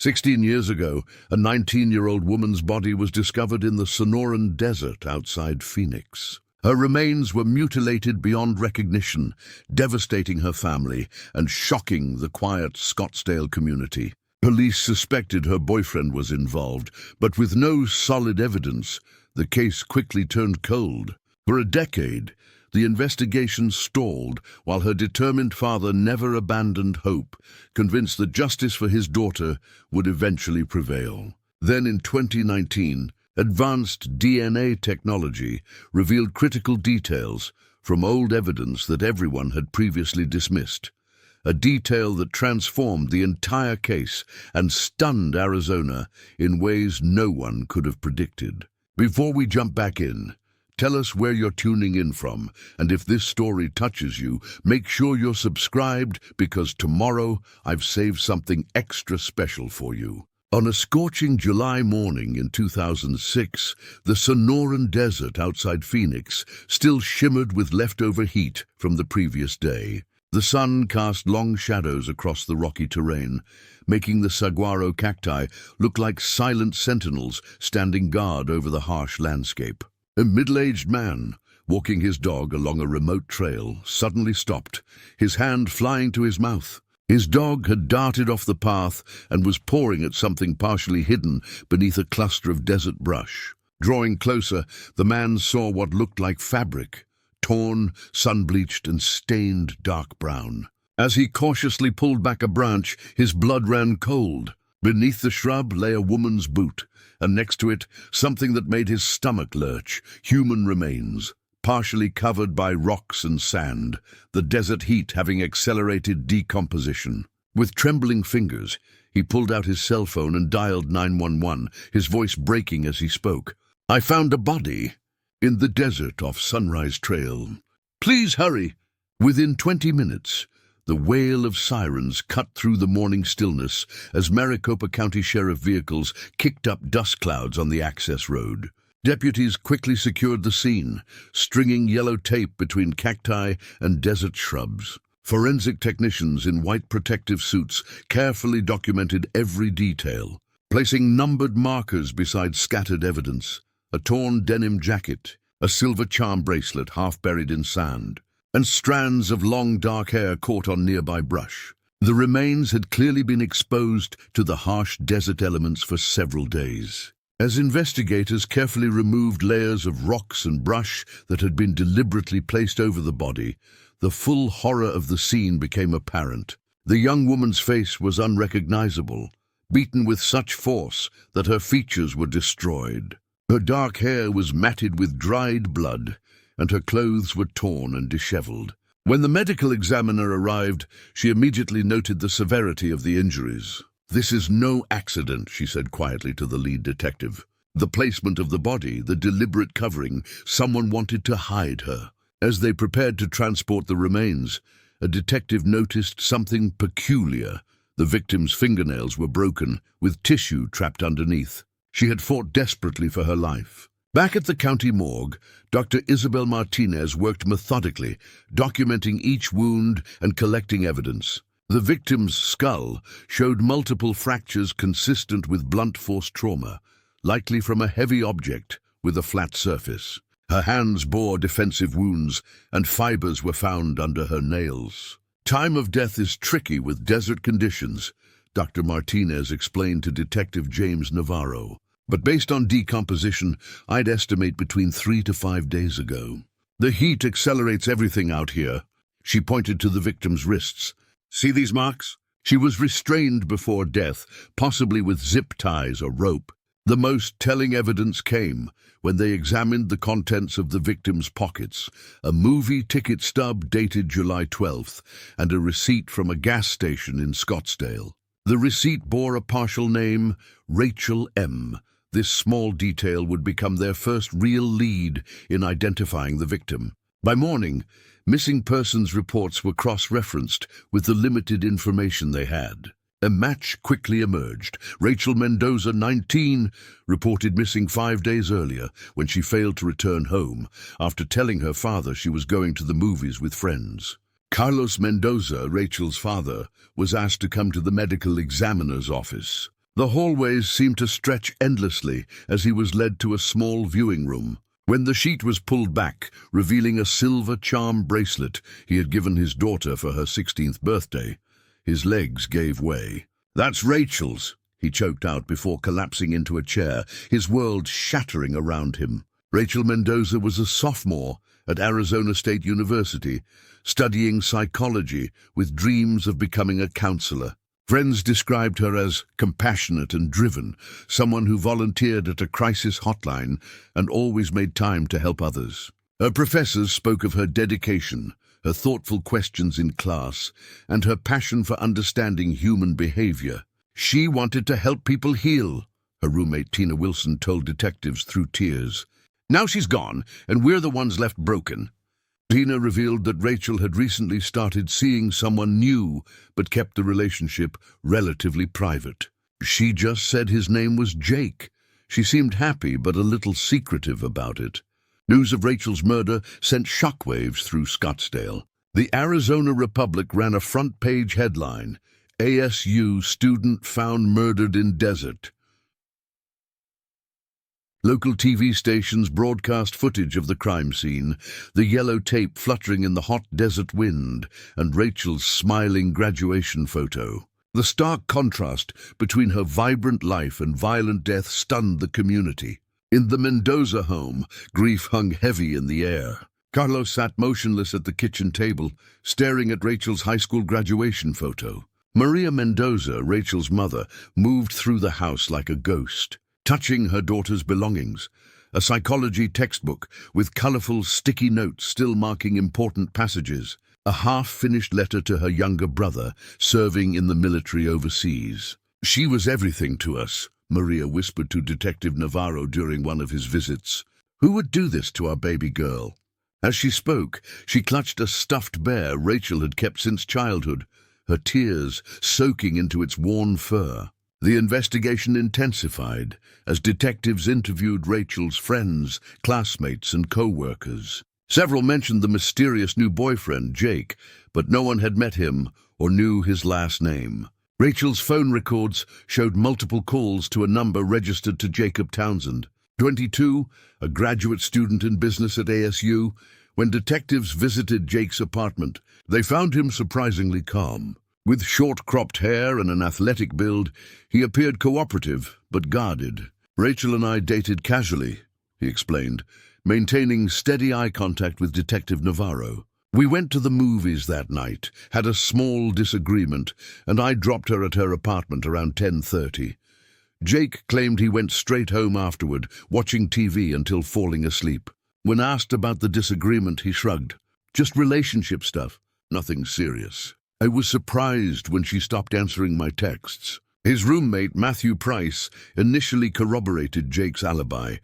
16 years ago, a 19-year-old woman's body was discovered in the Sonoran Desert outside Phoenix. Her remains were mutilated beyond recognition, devastating her family and shocking the quiet Scottsdale community. Police suspected her boyfriend was involved, but with no solid evidence, the case quickly turned cold. For a decade, the investigation stalled while her determined father never abandoned hope, convinced that justice for his daughter would eventually prevail. Then in 2019, advanced DNA technology revealed critical details from old evidence that everyone had previously dismissed. A detail that transformed the entire case and stunned Arizona in ways no one could have predicted. Before we jump back in, tell us where you're tuning in from, and if this story touches you, make sure you're subscribed because tomorrow I've saved something extra special for you. On a scorching July morning in 2006, the Sonoran Desert outside Phoenix still shimmered with leftover heat from the previous day. The sun cast long shadows across the rocky terrain, making the saguaro cacti look like silent sentinels standing guard over the harsh landscape. A middle-aged man, walking his dog along a remote trail, suddenly stopped, his hand flying to his mouth. His dog had darted off the path and was pawing at something partially hidden beneath a cluster of desert brush. Drawing closer, the man saw what looked like fabric, torn, sun-bleached, and stained dark brown. As he cautiously pulled back a branch, his blood ran cold. Beneath the shrub lay a woman's boot, and next to it, something that made his stomach lurch, human remains, partially covered by rocks and sand, the desert heat having accelerated decomposition. With trembling fingers, he pulled out his cell phone and dialed 911, his voice breaking as he spoke. "I found a body in the desert off Sunrise Trail. Please hurry." Within 20 minutes, the wail of sirens cut through the morning stillness as Maricopa County Sheriff vehicles kicked up dust clouds on the access road. Deputies quickly secured the scene, stringing yellow tape between cacti and desert shrubs. Forensic technicians in white protective suits carefully documented every detail, placing numbered markers beside scattered evidence: a torn denim jacket, a silver charm bracelet half buried in sand, and strands of long dark hair caught on nearby brush. The remains had clearly been exposed to the harsh desert elements for several days. As investigators carefully removed layers of rocks and brush that had been deliberately placed over the body, the full horror of the scene became apparent. The young woman's face was unrecognizable, beaten with such force that her features were destroyed. Her dark hair was matted with dried blood, and her clothes were torn and disheveled. When the medical examiner arrived, she immediately noted the severity of the injuries. "This is no accident," she said quietly to the lead detective. "The placement of the body, the deliberate covering, someone wanted to hide her." As they prepared to transport the remains, a detective noticed something peculiar. The victim's fingernails were broken, with tissue trapped underneath. She had fought desperately for her life. Back at the county morgue, Dr. Isabel Martinez worked methodically, documenting each wound and collecting evidence. The victim's skull showed multiple fractures consistent with blunt force trauma, likely from a heavy object with a flat surface. Her hands bore defensive wounds, and fibers were found under her nails. "Time of death is tricky with desert conditions," Dr. Martinez explained to Detective James Navarro. "But based on decomposition, I'd estimate between 3 to 5 days ago. The heat accelerates everything out here." She pointed to the victim's wrists. "See these marks?" She was restrained before death, possibly with zip ties or rope. The most telling evidence came when they examined the contents of the victim's pockets: a movie ticket stub dated July 12th and a receipt from a gas station in Scottsdale. The receipt bore a partial name, Rachel M. This small detail would become their first real lead in identifying the victim. By morning, missing persons reports were cross-referenced with the limited information they had. A match quickly emerged. Rachel Mendoza, 19, reported missing 5 days earlier when she failed to return home after telling her father she was going to the movies with friends. Carlos Mendoza, Rachel's father, was asked to come to the medical examiner's office. The hallways seemed to stretch endlessly as he was led to a small viewing room. When the sheet was pulled back, revealing a silver charm bracelet he had given his daughter for her 16th birthday, his legs gave way. "That's Rachel's," he choked out before collapsing into a chair, his world shattering around him. Rachel Mendoza was a sophomore at Arizona State University, studying psychology with dreams of becoming a counselor. Friends described her as compassionate and driven, someone who volunteered at a crisis hotline and always made time to help others. Her professors spoke of her dedication, her thoughtful questions in class, and her passion for understanding human behavior. She wanted to help people heal, her roommate Tina Wilson told detectives through tears. "Now she's gone, and we're the ones left broken." Tina revealed that Rachel had recently started seeing someone new, but kept the relationship relatively private. She just said his name was Jake. She seemed happy, but a little secretive about it. News of Rachel's murder sent shockwaves through Scottsdale. The Arizona Republic ran a front-page headline, "ASU student found murdered in desert." Local TV stations broadcast footage of the crime scene, the yellow tape fluttering in the hot desert wind, and Rachel's smiling graduation photo. The stark contrast between her vibrant life and violent death stunned the community. In the Mendoza home, grief hung heavy in the air. Carlos sat motionless at the kitchen table, staring at Rachel's high school graduation photo. Maria Mendoza, Rachel's mother, moved through the house like a ghost, touching her daughter's belongings. A psychology textbook with colorful sticky notes still marking important passages. A half-finished letter to her younger brother, serving in the military overseas. "She was everything to us," Maria whispered to Detective Navarro during one of his visits. "Who would do this to our baby girl?" As she spoke, she clutched a stuffed bear Rachel had kept since childhood, her tears soaking into its worn fur. The investigation intensified as detectives interviewed Rachel's friends, classmates, and co-workers. Several mentioned the mysterious new boyfriend, Jake, but no one had met him or knew his last name. Rachel's phone records showed multiple calls to a number registered to Jacob Townsend, 22, a graduate student in business at ASU. When detectives visited Jake's apartment, they found him surprisingly calm. With short-cropped hair and an athletic build, he appeared cooperative but guarded. "Rachel and I dated casually," he explained, maintaining steady eye contact with Detective Navarro. "We went to the movies that night, had a small disagreement, and I dropped her at her apartment around 10:30. Jake claimed he went straight home afterward, watching TV until falling asleep. When asked about the disagreement, he shrugged. Just relationship stuff, nothing serious. I was surprised when she stopped answering my texts." His roommate, Matthew Price, initially corroborated Jake's alibi,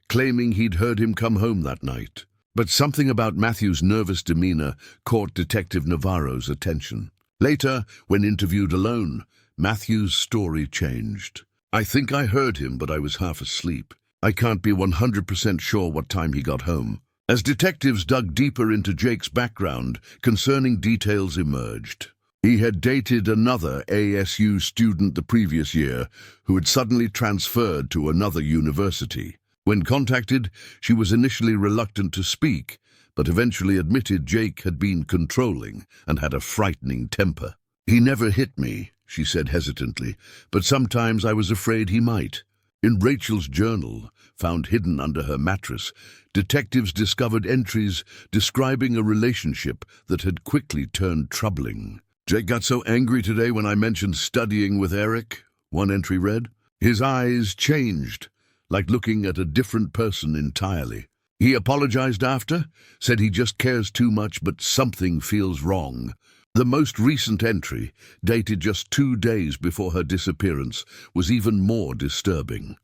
claiming he'd heard him come home that night. But something about Matthew's nervous demeanor caught Detective Navarro's attention. Later, when interviewed alone, Matthew's story changed. "I think I heard him, but I was half asleep. I can't be 100% sure what time he got home." As detectives dug deeper into Jake's background, concerning details emerged. He had dated another ASU student the previous year who had suddenly transferred to another university. When contacted, she was initially reluctant to speak, but eventually admitted Jake had been controlling and had a frightening temper. "He never hit me," she said hesitantly, "but sometimes I was afraid he might." In Rachel's journal, found hidden under her mattress, detectives discovered entries describing a relationship that had quickly turned troubling. "Jake got so angry today when I mentioned studying with Eric," one entry read. "His eyes changed, like looking at a different person entirely. He apologized after, said he just cares too much, but something feels wrong." The most recent entry, dated just 2 days before her disappearance, was even more disturbing.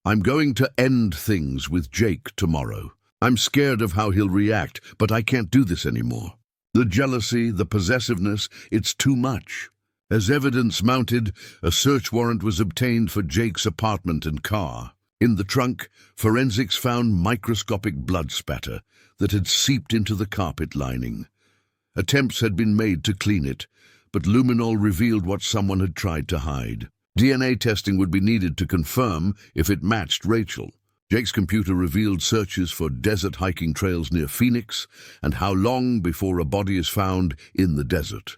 "I'm going to end things with Jake tomorrow. I'm scared of how he'll react, but I can't do this anymore. The jealousy, the possessiveness, it's too much." As evidence mounted, a search warrant was obtained for Jake's apartment and car. In the trunk, forensics found microscopic blood spatter that had seeped into the carpet lining. Attempts had been made to clean it, but luminol revealed what someone had tried to hide. DNA testing would be needed to confirm if it matched Rachel. Jake's computer revealed searches for desert hiking trails near Phoenix and how long before a body is found in the desert.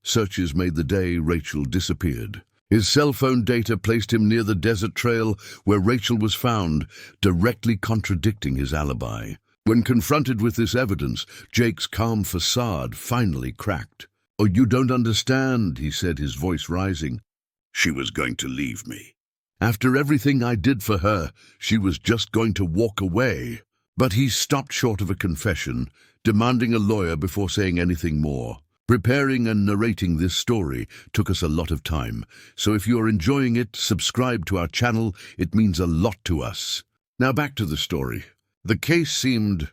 Searches made the day Rachel disappeared. His cell phone data placed him near the desert trail where Rachel was found, directly contradicting his alibi. When confronted with this evidence, Jake's calm facade finally cracked. "Oh, you don't understand," he said, his voice rising. "She was going to leave me. After everything I did for her, she was just going to walk away." But he stopped short of a confession, demanding a lawyer before saying anything more. Preparing and narrating this story took us a lot of time, so if you are enjoying it, subscribe to our channel. It means a lot to us. Now back to the story. The case seemed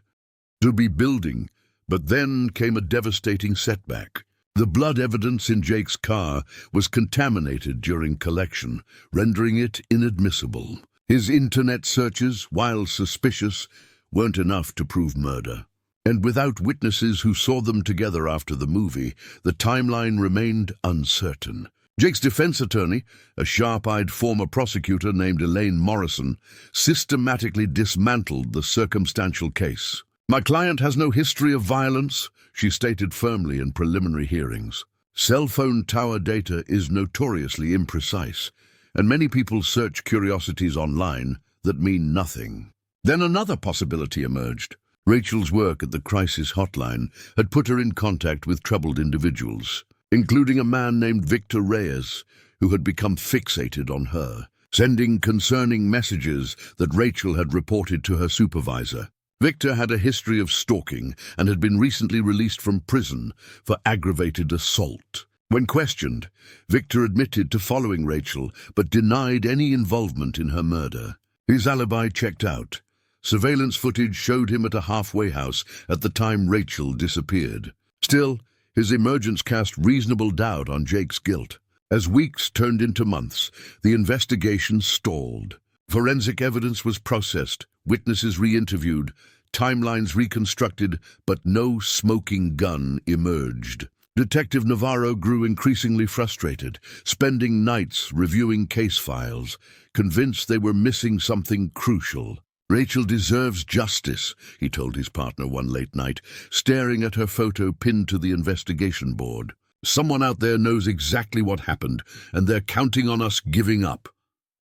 to be building, but then came a devastating setback. The blood evidence in Jake's car was contaminated during collection, rendering it inadmissible. His internet searches, while suspicious, weren't enough to prove murder. And without witnesses who saw them together after the movie, the timeline remained uncertain. Jake's defense attorney, a sharp-eyed former prosecutor named Elaine Morrison, systematically dismantled the circumstantial case. "My client has no history of violence," she stated firmly in preliminary hearings. Cell phone tower data is notoriously imprecise, and many people search curiosities online that mean nothing. Then another possibility emerged. Rachel's work at the crisis hotline had put her in contact with troubled individuals, including a man named Victor Reyes, who had become fixated on her, sending concerning messages that Rachel had reported to her supervisor. Victor had a history of stalking and had been recently released from prison for aggravated assault. When questioned, Victor admitted to following Rachel but denied any involvement in her murder. His alibi checked out. Surveillance footage showed him at a halfway house at the time Rachel disappeared. Still, his emergence cast reasonable doubt on Jake's guilt. As weeks turned into months, the investigation stalled. Forensic evidence was processed, witnesses re-interviewed, timelines reconstructed, but no smoking gun emerged. Detective Navarro grew increasingly frustrated, spending nights reviewing case files, convinced they were missing something crucial. "Rachel deserves justice," he told his partner one late night, staring at her photo pinned to the investigation board. "Someone out there knows exactly what happened, and they're counting on us giving up."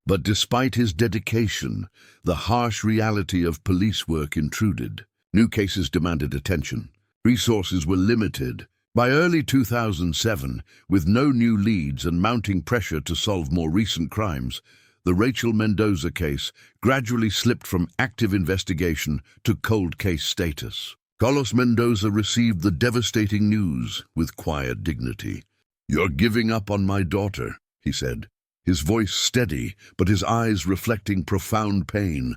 But despite his dedication, the harsh reality of police work intruded. New cases demanded attention. Resources were limited. By early 2007, with no new leads and mounting pressure to solve more recent crimes, the Rachel Mendoza case gradually slipped from active investigation to cold case status. Carlos Mendoza received the devastating news with quiet dignity. "You're giving up on my daughter," he said, his voice steady, but his eyes reflecting profound pain.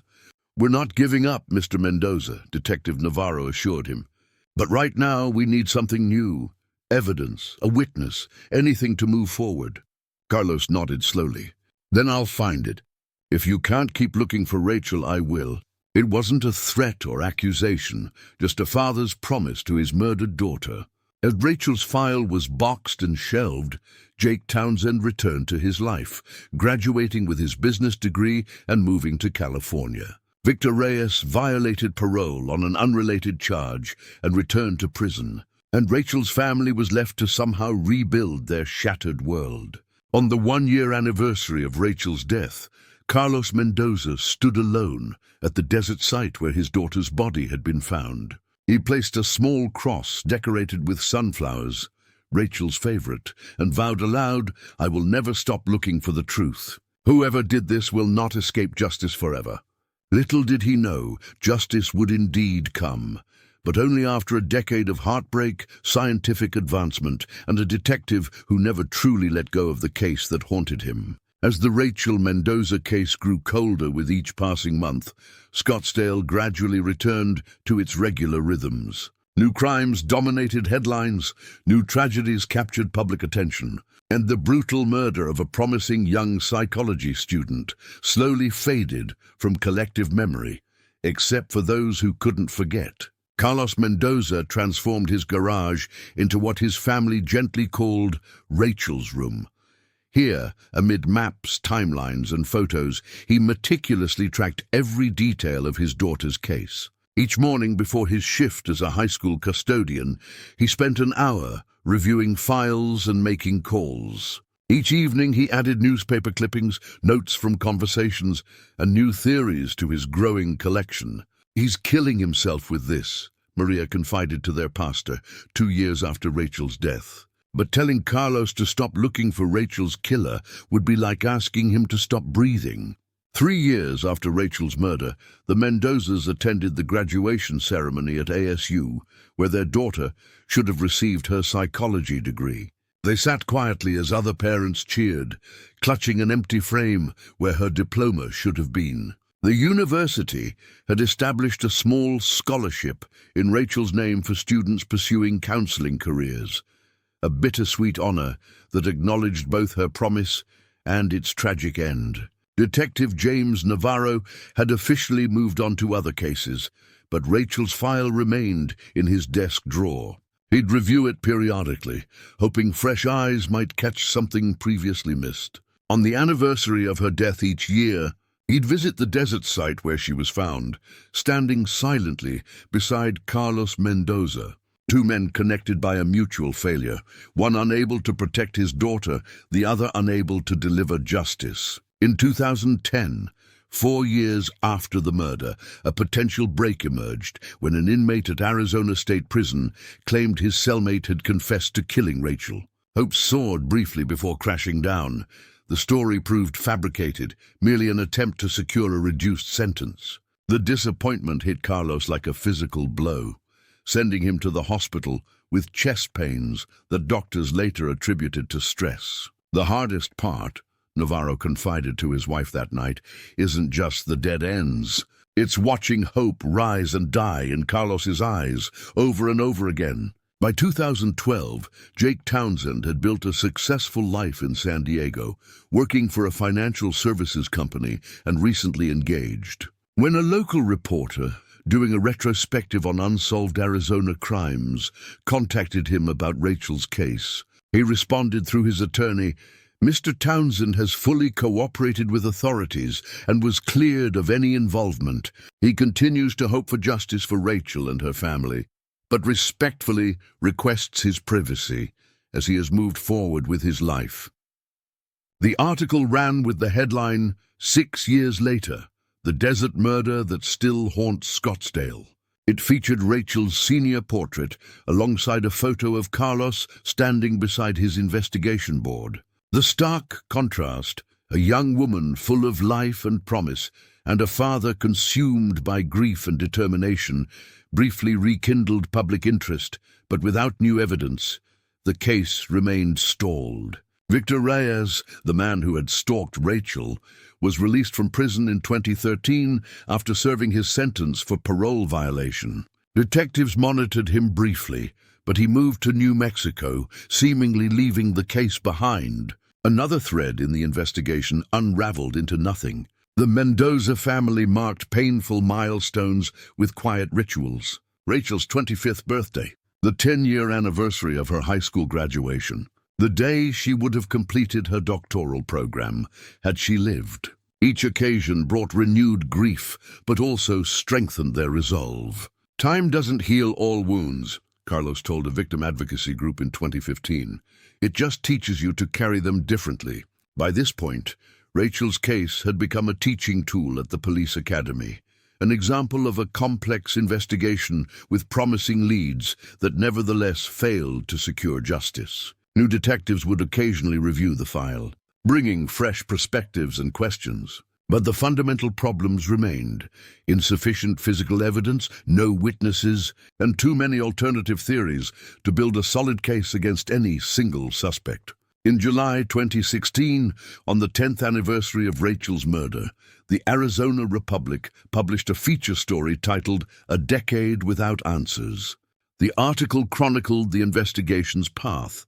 "We're not giving up, Mr. Mendoza," Detective Navarro assured him. "But right now we need something new. Evidence, a witness, anything to move forward." Carlos nodded slowly. "Then I'll find it. If you can't keep looking for Rachel, I will." It wasn't a threat or accusation, just a father's promise to his murdered daughter. As Rachel's file was boxed and shelved, Jake Townsend returned to his life, graduating with his business degree and moving to California. Victor Reyes violated parole on an unrelated charge and returned to prison, and Rachel's family was left to somehow rebuild their shattered world. On the one-year anniversary of Rachel's death, Carlos Mendoza stood alone at the desert site where his daughter's body had been found. He placed a small cross decorated with sunflowers, Rachel's favorite, and vowed aloud, "I will never stop looking for the truth. Whoever did this will not escape justice forever." Little did he know, justice would indeed come, but only after a decade of heartbreak, scientific advancement, and a detective who never truly let go of the case that haunted him. As the Rachel Mendoza case grew colder with each passing month, Scottsdale gradually returned to its regular rhythms. New crimes dominated headlines, new tragedies captured public attention, and the brutal murder of a promising young psychology student slowly faded from collective memory, except for those who couldn't forget. Carlos Mendoza transformed his garage into what his family gently called Rachel's room. Here, amid maps, timelines, and photos, he meticulously tracked every detail of his daughter's case. Each morning before his shift as a high school custodian, he spent an hour reviewing files and making calls. Each evening he added newspaper clippings, notes from conversations, and new theories to his growing collection. "He's killing himself with this," Maria confided to their pastor 2 years after Rachel's death. But telling Carlos to stop looking for Rachel's killer would be like asking him to stop breathing. 3 years after Rachel's murder, the Mendozas attended the graduation ceremony at ASU, where their daughter should have received her psychology degree. They sat quietly as other parents cheered, clutching an empty frame where her diploma should have been. The university had established a small scholarship in Rachel's name for students pursuing counseling careers, a bittersweet honor that acknowledged both her promise and its tragic end. Detective James Navarro had officially moved on to other cases, but Rachel's file remained in his desk drawer. He'd review it periodically, hoping fresh eyes might catch something previously missed. On the anniversary of her death each year, he'd visit the desert site where she was found, standing silently beside Carlos Mendoza. 2 men connected by a mutual failure, one unable to protect his daughter, the other unable to deliver justice. In 2010, 4 years after the murder, a potential break emerged when an inmate at Arizona State Prison claimed his cellmate had confessed to killing Rachel. Hope soared briefly before crashing down. The story proved fabricated, merely an attempt to secure a reduced sentence. The disappointment hit Carlos like a physical blow, sending him to the hospital with chest pains that doctors later attributed to stress. "The hardest part," Navarro confided to his wife that night, "isn't just the dead ends. It's watching hope rise and die in Carlos's eyes over and over again." By 2012, Jake Townsend had built a successful life in San Diego, working for a financial services company and recently engaged. When a local reporter, doing a retrospective on unsolved Arizona crimes, contacted him about Rachel's case, he responded through his attorney, "Mr. Townsend has fully cooperated with authorities and was cleared of any involvement. He continues to hope for justice for Rachel and her family, but respectfully requests his privacy as he has moved forward with his life." The article ran with the headline, "6 years later, the desert murder that still haunts Scottsdale." It featured Rachel's senior portrait alongside a photo of Carlos standing beside his investigation board. The stark contrast, a young woman full of life and promise, and a father consumed by grief and determination, briefly rekindled public interest, but without new evidence, the case remained stalled. Victor Reyes, the man who had stalked Rachel, was released from prison in 2013 after serving his sentence for parole violation. Detectives monitored him briefly, but he moved to New Mexico, seemingly leaving the case behind. Another thread in the investigation unraveled into nothing. The Mendoza family marked painful milestones with quiet rituals. Rachel's 25th birthday, the 10-year anniversary of her high school graduation, the day she would have completed her doctoral program had she lived. Each occasion brought renewed grief, but also strengthened their resolve. "Time doesn't heal all wounds," Carlos told a victim advocacy group in 2015. "It just teaches you to carry them differently." By this point, Rachel's case had become a teaching tool at the police academy, an example of a complex investigation with promising leads that nevertheless failed to secure justice. New detectives would occasionally review the file, bringing fresh perspectives and questions. But the fundamental problems remained: insufficient physical evidence, no witnesses, and too many alternative theories to build a solid case against any single suspect. In July 2016, on the 10th anniversary of Rachel's murder, the Arizona Republic published a feature story titled "A Decade Without Answers." The article chronicled the investigation's path,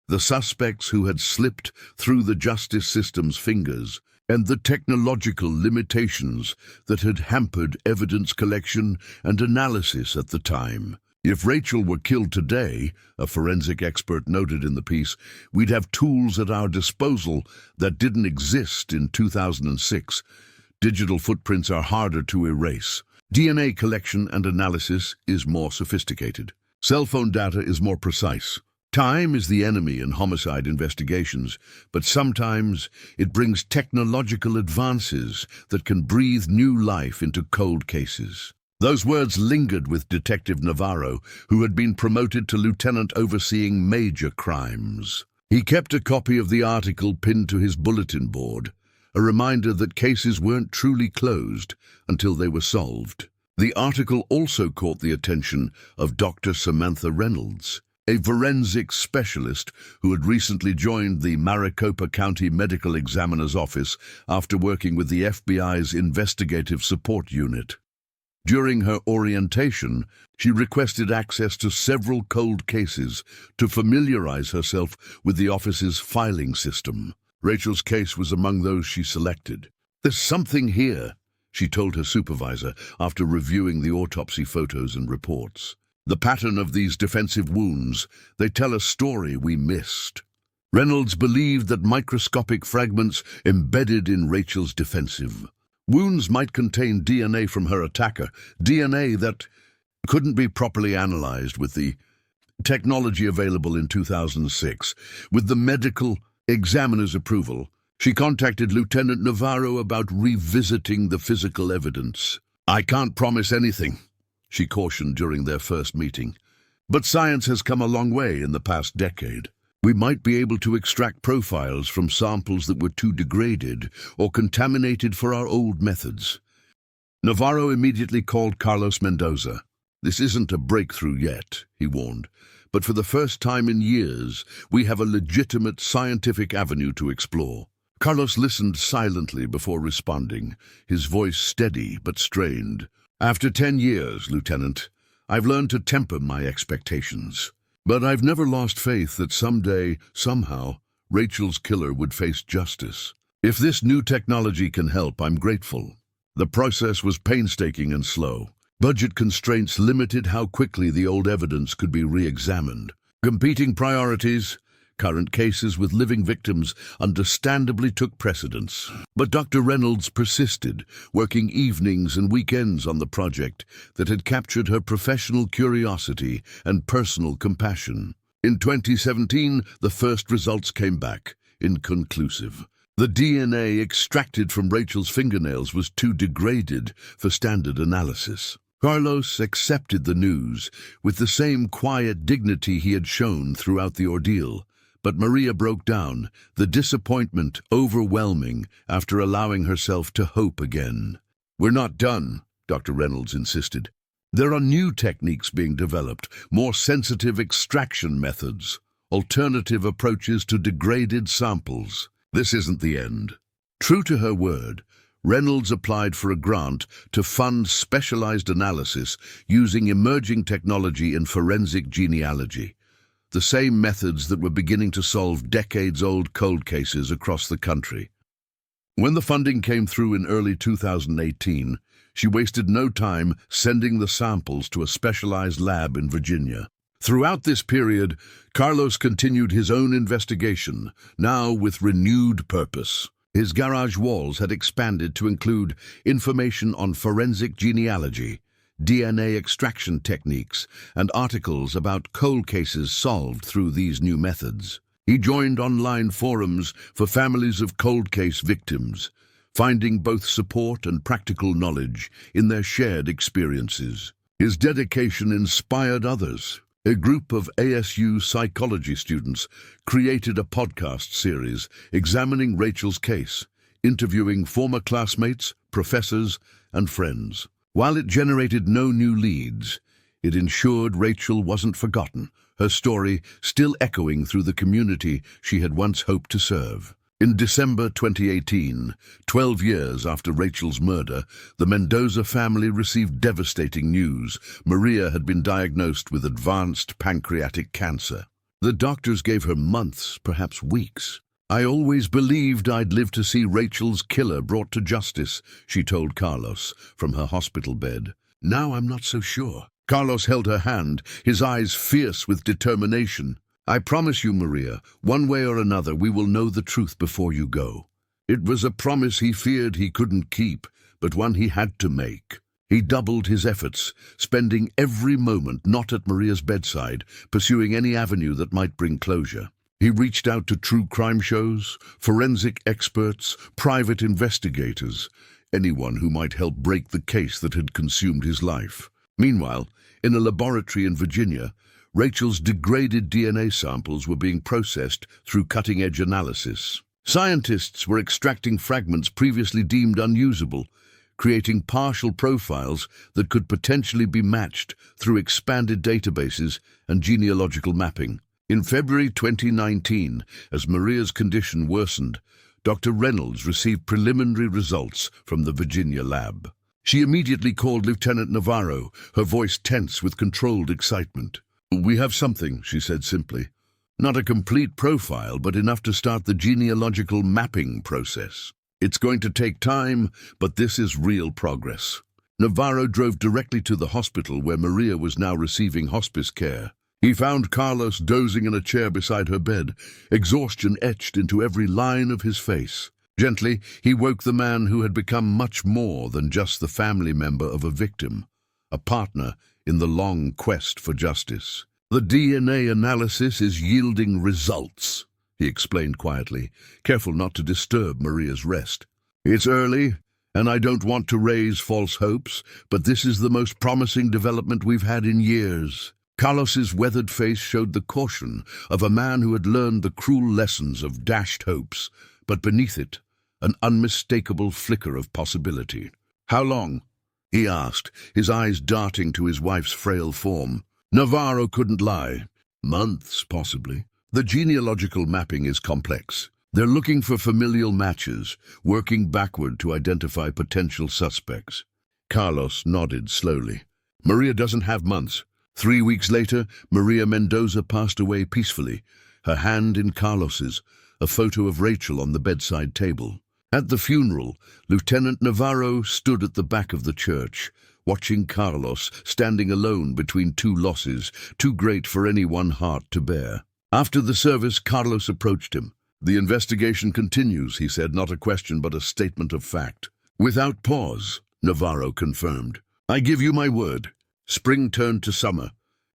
the suspects who had slipped through the justice system's fingers, and the technological limitations that had hampered evidence collection and analysis at the time. If Rachel were killed today, a forensic expert noted in the piece, we'd have tools at our disposal that didn't exist in 2006. Digital footprints are harder to erase. DNA collection and analysis is more sophisticated. Cell phone data is more precise. Time is the enemy in homicide investigations, but sometimes it brings technological advances that can breathe new life into cold cases. Those words lingered with Detective Navarro, who had been promoted to lieutenant overseeing major crimes. He kept a copy of the article pinned to his bulletin board, a reminder that cases weren't truly closed until they were solved. The article also caught the attention of Dr. Samantha Reynolds, a forensics specialist who had recently joined the Maricopa County Medical Examiner's Office after working with the FBI's Investigative Support Unit. During her orientation, she requested access to several cold cases to familiarize herself with the office's filing system. Rachel's case was among those she selected. "There's something here," she told her supervisor after reviewing the autopsy photos and reports. "The pattern of these defensive wounds, they tell a story we missed." Reynolds believed that microscopic fragments embedded in Rachel's defensive wounds might contain DNA from her attacker, DNA that couldn't be properly analyzed with the technology available in 2006. With the medical examiner's approval, she contacted Lieutenant Navarro about revisiting the physical evidence. "I can't promise anything," she cautioned during their first meeting. "But science has come a long way in the past decade. We might be able to extract profiles from samples that were too degraded or contaminated for our old methods." Navarro immediately called Carlos Mendoza. "This isn't a breakthrough yet," he warned, "but for the first time in years, we have a legitimate scientific avenue to explore." Carlos listened silently before responding, his voice steady but strained. "After 10 years, Lieutenant, I've learned to temper my expectations. But I've never lost faith that someday, somehow, Rachel's killer would face justice. If this new technology can help, I'm grateful." The process was painstaking and slow. Budget constraints limited how quickly the old evidence could be re-examined. Competing priorities, current cases with living victims, understandably took precedence. But Dr. Reynolds persisted, working evenings and weekends on the project that had captured her professional curiosity and personal compassion. In 2017, the first results came back, inconclusive. The DNA extracted from Rachel's fingernails was too degraded for standard analysis. Carlos accepted the news with the same quiet dignity he had shown throughout the ordeal. But Maria broke down, the disappointment overwhelming after allowing herself to hope again. "We're not done," Dr. Reynolds insisted. "There are new techniques being developed, more sensitive extraction methods, alternative approaches to degraded samples. This isn't the end." True to her word, Reynolds applied for a grant to fund specialized analysis using emerging technology in forensic genealogy, the same methods that were beginning to solve decades-old cold cases across the country. When the funding came through in early 2018, she wasted no time sending the samples to a specialized lab in Virginia. Throughout this period, Carlos continued his own investigation, now with renewed purpose. His garage walls had expanded to include information on forensic genealogy, DNA extraction techniques, and articles about cold cases solved through these new methods. He joined online forums for families of cold case victims, finding both support and practical knowledge in their shared experiences. His dedication inspired others. A group of ASU psychology students created a podcast series examining Rachel's case, interviewing former classmates, professors, and friends. While it generated no new leads, it ensured Rachel wasn't forgotten, her story still echoing through the community she had once hoped to serve. In December 2018, 12 years after Rachel's murder, the Mendoza family received devastating news. Maria had been diagnosed with advanced pancreatic cancer. The doctors gave her months, perhaps weeks. "I always believed I'd live to see Rachel's killer brought to justice," she told Carlos from her hospital bed. "Now I'm not so sure." Carlos held her hand, his eyes fierce with determination. "I promise you, Maria, one way or another we will know the truth before you go." It was a promise he feared he couldn't keep, but one he had to make. He doubled his efforts, spending every moment not at Maria's bedside, pursuing any avenue that might bring closure. He reached out to true crime shows, forensic experts, private investigators, anyone who might help break the case that had consumed his life. Meanwhile, in a laboratory in Virginia, Rachel's degraded DNA samples were being processed through cutting-edge analysis. Scientists were extracting fragments previously deemed unusable, creating partial profiles that could potentially be matched through expanded databases and genealogical mapping. In February 2019, as Maria's condition worsened, Dr. Reynolds received preliminary results from the Virginia lab. She immediately called Lieutenant Navarro, her voice tense with controlled excitement. "We have something," she said simply. "Not a complete profile, but enough to start the genealogical mapping process. It's going to take time, but this is real progress." Navarro drove directly to the hospital where Maria was now receiving hospice care. He found Carlos dozing in a chair beside her bed, exhaustion etched into every line of his face. Gently, he woke the man who had become much more than just the family member of a victim, a partner in the long quest for justice. "The DNA analysis is yielding results," he explained quietly, careful not to disturb Maria's rest. "It's early, and I don't want to raise false hopes, but this is the most promising development we've had in years." Carlos's weathered face showed the caution of a man who had learned the cruel lessons of dashed hopes, but beneath it, an unmistakable flicker of possibility. "How long?" he asked, his eyes darting to his wife's frail form. Navarro couldn't lie. "Months, possibly. The genealogical mapping is complex. They're looking for familial matches, working backward to identify potential suspects." Carlos nodded slowly. "Maria doesn't have months." 3 weeks later, Maria Mendoza passed away peacefully, her hand in Carlos's, a photo of Rachel on the bedside table. At the funeral, Lieutenant Navarro stood at the back of the church, watching Carlos standing alone between two losses, too great for any one heart to bear. After the service, Carlos approached him. "The investigation continues," he said, "not a question but a statement of fact." Without pause, Navarro confirmed. "I give you my word." Spring turned to summer,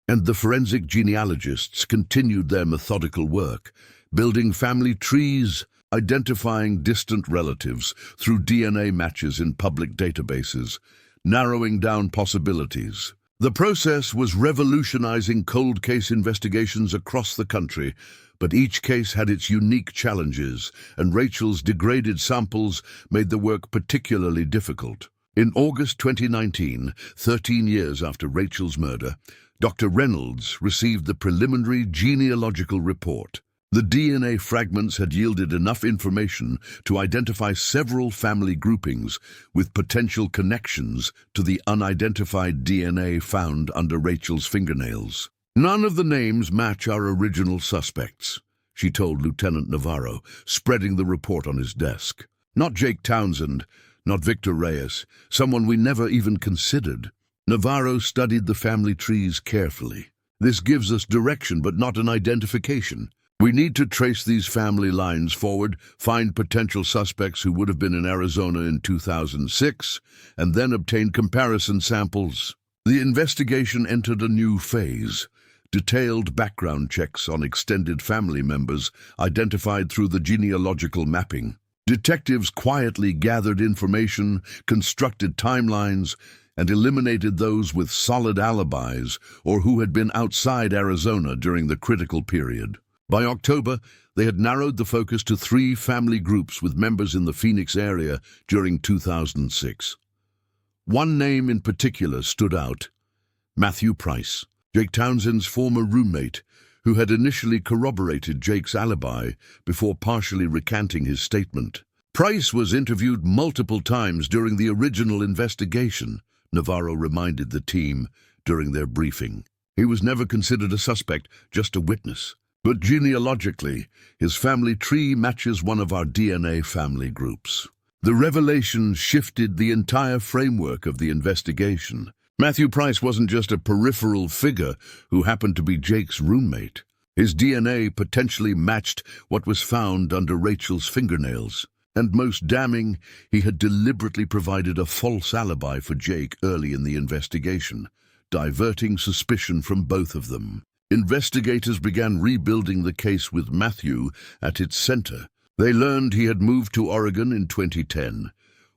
and the forensic genealogists continued their methodical work, building family trees, identifying distant relatives through DNA matches in public databases, narrowing down possibilities. The process was revolutionizing cold case investigations across the country, but each case had its unique challenges, and Rachel's degraded samples made the work particularly difficult. In August 2019, 13 years after Rachel's murder, Dr. Reynolds received the preliminary genealogical report. The DNA fragments had yielded enough information to identify several family groupings with potential connections to the unidentified DNA found under Rachel's fingernails. "None of the names match our original suspects," she told Lieutenant Navarro, spreading the report on his desk. "Not Jake Townsend, not Victor Reyes, someone we never even considered." Navarro studied the family trees carefully. "This gives us direction, but not an identification. We need to trace these family lines forward, find potential suspects who would have been in Arizona in 2006, and then obtain comparison samples." The investigation entered a new phase. Detailed background checks on extended family members identified through the genealogical mapping. Detectives quietly gathered information, constructed timelines, and eliminated those with solid alibis or who had been outside Arizona during the critical period. By October, they had narrowed the focus to 3 family groups with members in the Phoenix area during 2006. One name in particular stood out: Matthew Price, Jake Townsend's former roommate, who had initially corroborated Jake's alibi before partially recanting his statement. Price was interviewed multiple times during the original investigation, Navarro reminded the team during their briefing. He was never considered a suspect, just a witness. But genealogically, his family tree matches one of our DNA family groups. The revelation shifted the entire framework of the investigation. Matthew Price wasn't just a peripheral figure who happened to be Jake's roommate. His DNA potentially matched what was found under Rachel's fingernails. And most damning, he had deliberately provided a false alibi for Jake early in the investigation, diverting suspicion from both of them. Investigators began rebuilding the case with Matthew at its center. They learned he had moved to Oregon in 2010,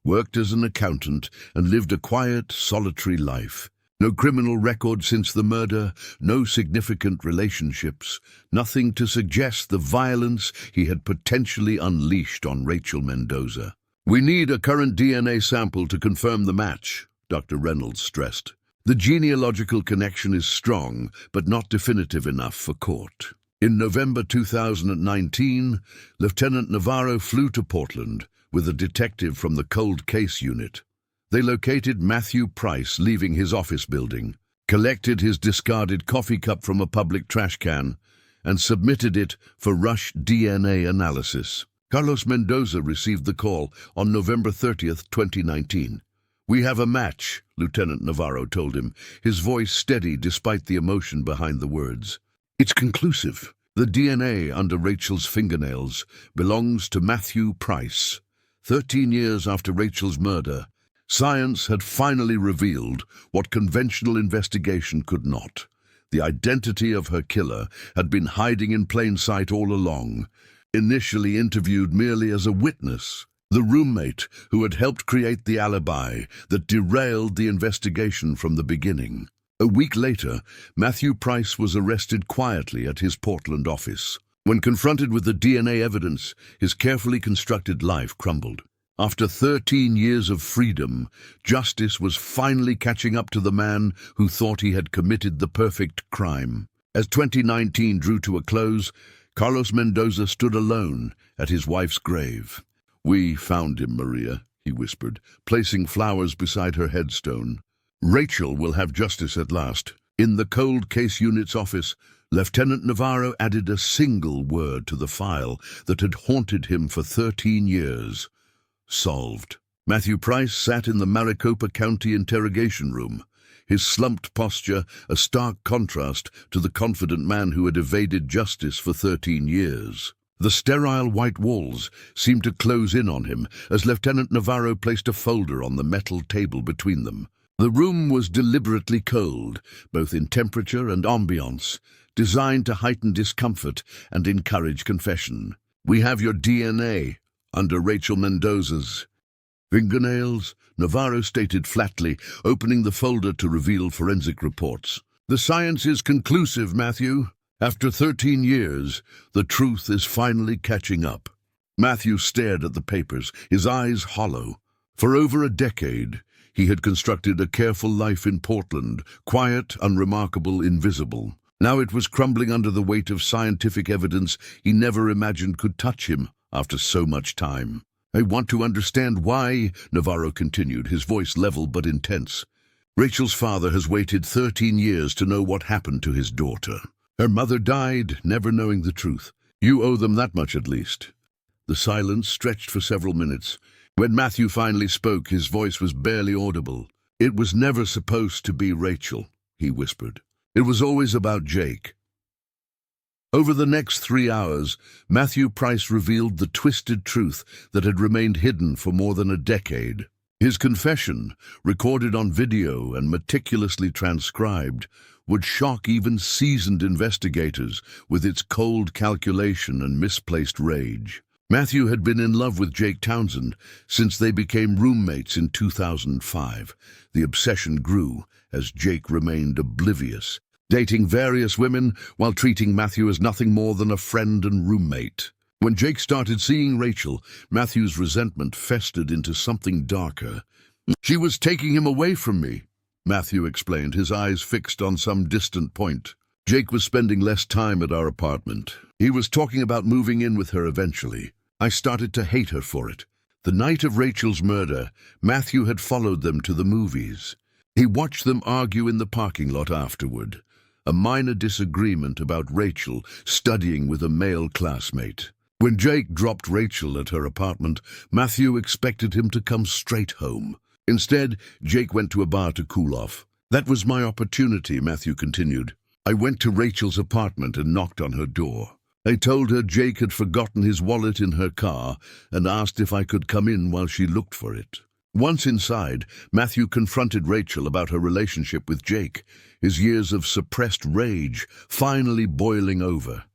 worked as an accountant, and lived a quiet, solitary life. No criminal record since the murder, no significant relationships, nothing to suggest the violence he had potentially unleashed on Rachel Mendoza. "We need a current DNA sample to confirm the match," Dr. Reynolds stressed. "The genealogical connection is strong, but not definitive enough for court." In November 2019, Lieutenant Navarro flew to Portland with a detective from the Cold Case Unit. They located Matthew Price leaving his office building, collected his discarded coffee cup from a public trash can, and submitted it for rush DNA analysis. Carlos Mendoza received the call on November 30th, 2019. "We have a match," Lieutenant Navarro told him, his voice steady despite the emotion behind the words. "It's conclusive. The DNA under Rachel's fingernails belongs to Matthew Price. 13 years after Rachel's murder, science had finally revealed what conventional investigation could not. The identity of her killer had been hiding in plain sight all along. Initially interviewed merely as a witness, the roommate who had helped create the alibi that derailed the investigation from the beginning. A week later, Matthew Price was arrested quietly at his Portland office. When confronted with the DNA evidence, his carefully constructed life crumbled. After 13 years of freedom, justice was finally catching up to the man who thought he had committed the perfect crime. As 2019 drew to a close, Carlos Mendoza stood alone at his wife's grave. "We found him, Maria," he whispered, placing flowers beside her headstone. "Rachel will have justice at last." In the Cold Case Unit's office, Lieutenant Navarro added a single word to the file that had haunted him for 13 years. Solved. Matthew Price sat in the Maricopa County interrogation room, his slumped posture a stark contrast to the confident man who had evaded justice for 13 years. The sterile white walls seemed to close in on him as Lieutenant Navarro placed a folder on the metal table between them. The room was deliberately cold, both in temperature and ambiance, designed to heighten discomfort and encourage confession. "We have your DNA under Rachel Mendoza's fingernails," Navarro stated flatly, opening the folder to reveal forensic reports. "The science is conclusive, Matthew. After 13 years, the truth is finally catching up." Matthew stared at the papers, his eyes hollow. For over a decade, he had constructed a careful life in Portland, quiet, unremarkable, invisible. Now it was crumbling under the weight of scientific evidence he never imagined could touch him after so much time. "I want to understand why," Navarro continued, his voice level but intense. "Rachel's father has waited 13 years to know what happened to his daughter. Her mother died, never knowing the truth. You owe them that much at least." The silence stretched for several minutes. When Matthew finally spoke, his voice was barely audible. "It was never supposed to be Rachel," he whispered. "It was always about Jake." Over the next 3 hours, Matthew Price revealed the twisted truth that had remained hidden for more than a decade. His confession, recorded on video and meticulously transcribed, would shock even seasoned investigators with its cold calculation and misplaced rage. Matthew had been in love with Jake Townsend since they became roommates in 2005. The obsession grew as Jake remained oblivious, dating various women while treating Matthew as nothing more than a friend and roommate. When Jake started seeing Rachel, Matthew's resentment festered into something darker. "She was taking him away from me," Matthew explained, his eyes fixed on some distant point. "Jake was spending less time at our apartment. He was talking about moving in with her eventually. I started to hate her for it." The night of Rachel's murder, Matthew had followed them to the movies. He watched them argue in the parking lot afterward, a minor disagreement about Rachel studying with a male classmate. When Jake dropped Rachel at her apartment, Matthew expected him to come straight home. Instead, Jake went to a bar to cool off. That was my opportunity, Matthew continued. I went to Rachel's apartment and knocked on her door. I told her Jake had forgotten his wallet in her car and asked if I could come in while she looked for it. Once inside, Matthew confronted Rachel about her relationship with Jake, his years of suppressed rage finally boiling over.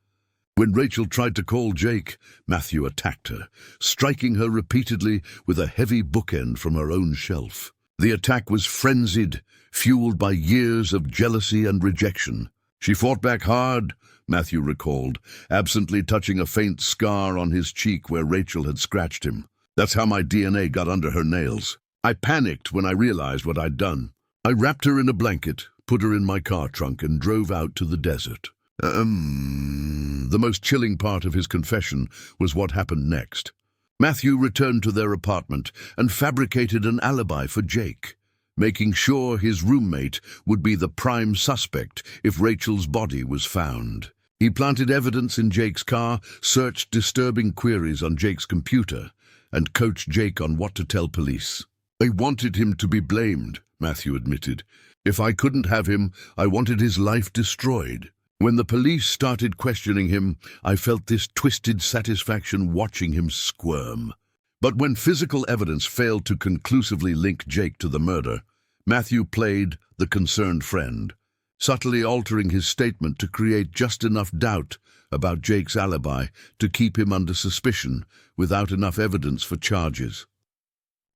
When Rachel tried to call Jake, Matthew attacked her, striking her repeatedly with a heavy bookend from her own shelf. The attack was frenzied, fueled by years of jealousy and rejection. She fought back hard, Matthew recalled, absently touching a faint scar on his cheek where Rachel had scratched him. That's how my DNA got under her nails. I panicked when I realized what I'd done. I wrapped her in a blanket, put her in my car trunk, and drove out to the desert. The most chilling part of his confession was what happened next. Matthew returned to their apartment and fabricated an alibi for Jake, making sure his roommate would be the prime suspect if Rachel's body was found. He planted evidence in Jake's car, searched disturbing queries on Jake's computer, and coached Jake on what to tell police. I wanted him to be blamed, Matthew admitted. If I couldn't have him, I wanted his life destroyed. When the police started questioning him, I felt this twisted satisfaction watching him squirm. But when physical evidence failed to conclusively link Jake to the murder, Matthew played the concerned friend, subtly altering his statement to create just enough doubt about Jake's alibi to keep him under suspicion without enough evidence for charges.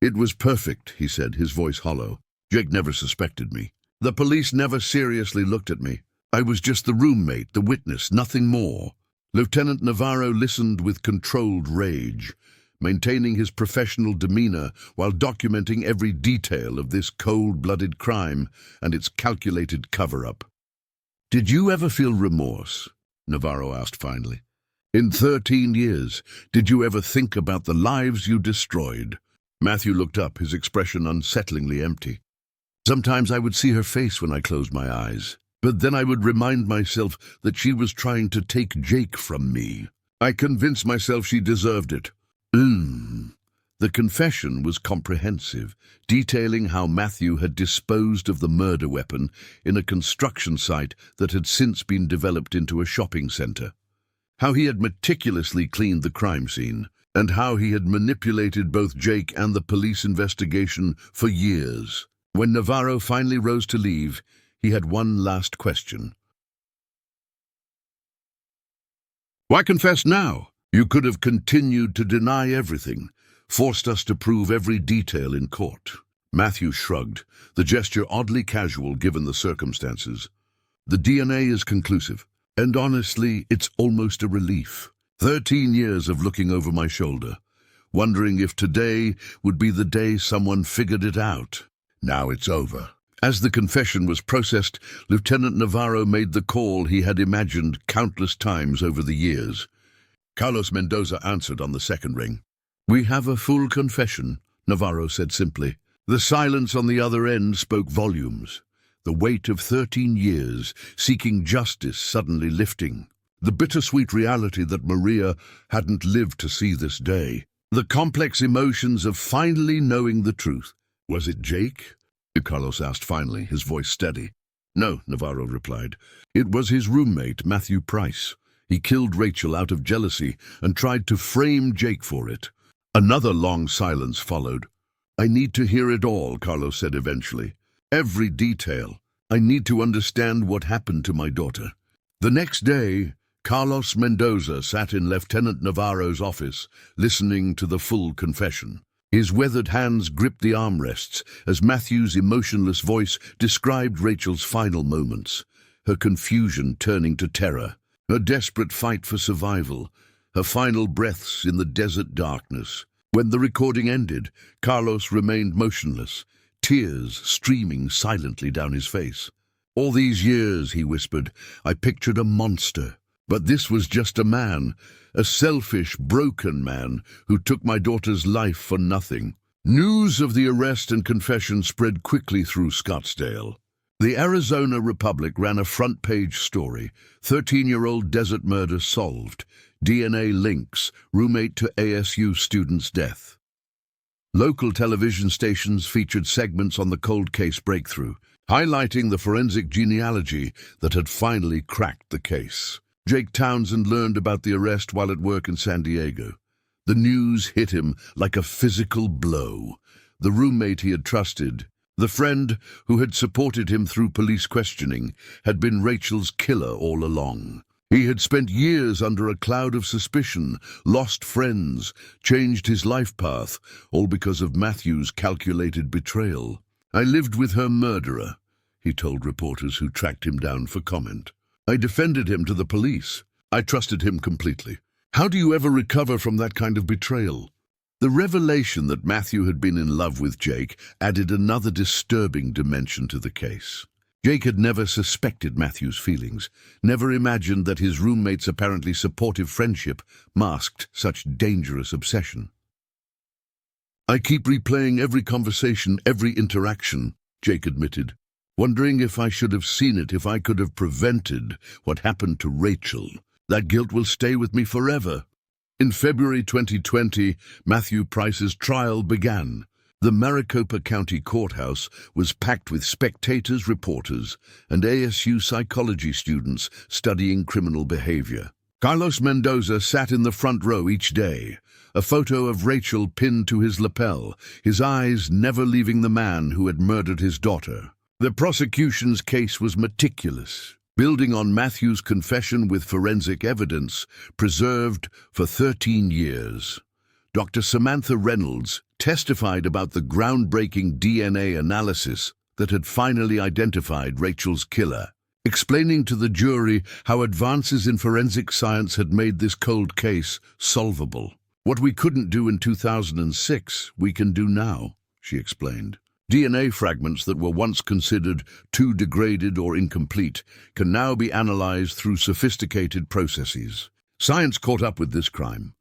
It was perfect, he said, his voice hollow. Jake never suspected me. The police never seriously looked at me. I was just the roommate, the witness, nothing more. Lieutenant Navarro listened with controlled rage, maintaining his professional demeanor while documenting every detail of this cold-blooded crime and its calculated cover-up. Did you ever feel remorse? Navarro asked finally. In 13 years, did you ever think about the lives you destroyed? Matthew looked up, his expression unsettlingly empty. Sometimes I would see her face when I closed my eyes. But then I would remind myself that she was trying to take Jake from me. I convinced myself she deserved it. The confession was comprehensive, detailing how Matthew had disposed of the murder weapon in a construction site that had since been developed into a shopping center. How he had meticulously cleaned the crime scene, and how he had manipulated both Jake and the police investigation for years. When Navarro finally rose to leave, he had one last question. Why confess now? You could have continued to deny everything, forced us to prove every detail in court. Matthew shrugged, the gesture oddly casual given the circumstances. The DNA is conclusive, and honestly, it's almost a relief. 13 years of looking over my shoulder, wondering if today would be the day someone figured it out. Now it's over. As the confession was processed, Lieutenant Navarro made the call he had imagined countless times over the years. Carlos Mendoza answered on the second ring. We have a full confession, Navarro said simply. The silence on the other end spoke volumes. The weight of 13 years, seeking justice suddenly lifting. The bittersweet reality that Maria hadn't lived to see this day. The complex emotions of finally knowing the truth. Was it Jake? Carlos asked finally, his voice steady. No, Navarro replied. It was his roommate, Matthew Price. He killed Rachel out of jealousy and tried to frame Jake for it. Another long silence followed. I need to hear it all, Carlos said eventually. Every detail. I need to understand what happened to my daughter. The next day, Carlos Mendoza sat in Lieutenant Navarro's office, listening to the full confession. His weathered hands gripped the armrests as Matthew's emotionless voice described Rachel's final moments, her confusion turning to terror, her desperate fight for survival, her final breaths in the desert darkness. When the recording ended, Carlos remained motionless, tears streaming silently down his face. All these years, he whispered, I pictured a monster. But this was just a man, a selfish, broken man who took my daughter's life for nothing. News of the arrest and confession spread quickly through Scottsdale. The Arizona Republic ran a front-page story, 13-year-old desert murder solved, DNA links, roommate to ASU student's death. Local television stations featured segments on the cold case breakthrough, highlighting the forensic genealogy that had finally cracked the case. Jake Townsend learned about the arrest while at work in San Diego. The news hit him like a physical blow. The roommate he had trusted, the friend who had supported him through police questioning, had been Rachel's killer all along. He had spent years under a cloud of suspicion, lost friends, changed his life path, all because of Matthew's calculated betrayal. "I lived with her murderer," he told reporters who tracked him down for comment. "I defended him to the police. I trusted him completely. How do you ever recover from that kind of betrayal?" The revelation that Matthew had been in love with Jake added another disturbing dimension to the case. Jake had never suspected Matthew's feelings, never imagined that his roommate's apparently supportive friendship masked such dangerous obsession. "I keep replaying every conversation, every interaction," Jake admitted, "wondering if I should have seen it, if I could have prevented what happened to Rachel. That guilt will stay with me forever." In February 2020, Matthew Price's trial began. The Maricopa County Courthouse was packed with spectators, reporters, and ASU psychology students studying criminal behavior. Carlos Mendoza sat in the front row each day, a photo of Rachel pinned to his lapel, his eyes never leaving the man who had murdered his daughter. The prosecution's case was meticulous, building on Matthew's confession with forensic evidence preserved for 13 years. Dr. Samantha Reynolds testified about the groundbreaking DNA analysis that had finally identified Rachel's killer, explaining to the jury how advances in forensic science had made this cold case solvable. "What we couldn't do in 2006, we can do now," she explained. "DNA fragments that were once considered too degraded or incomplete can now be analyzed through sophisticated processes." Science caught up with this crime.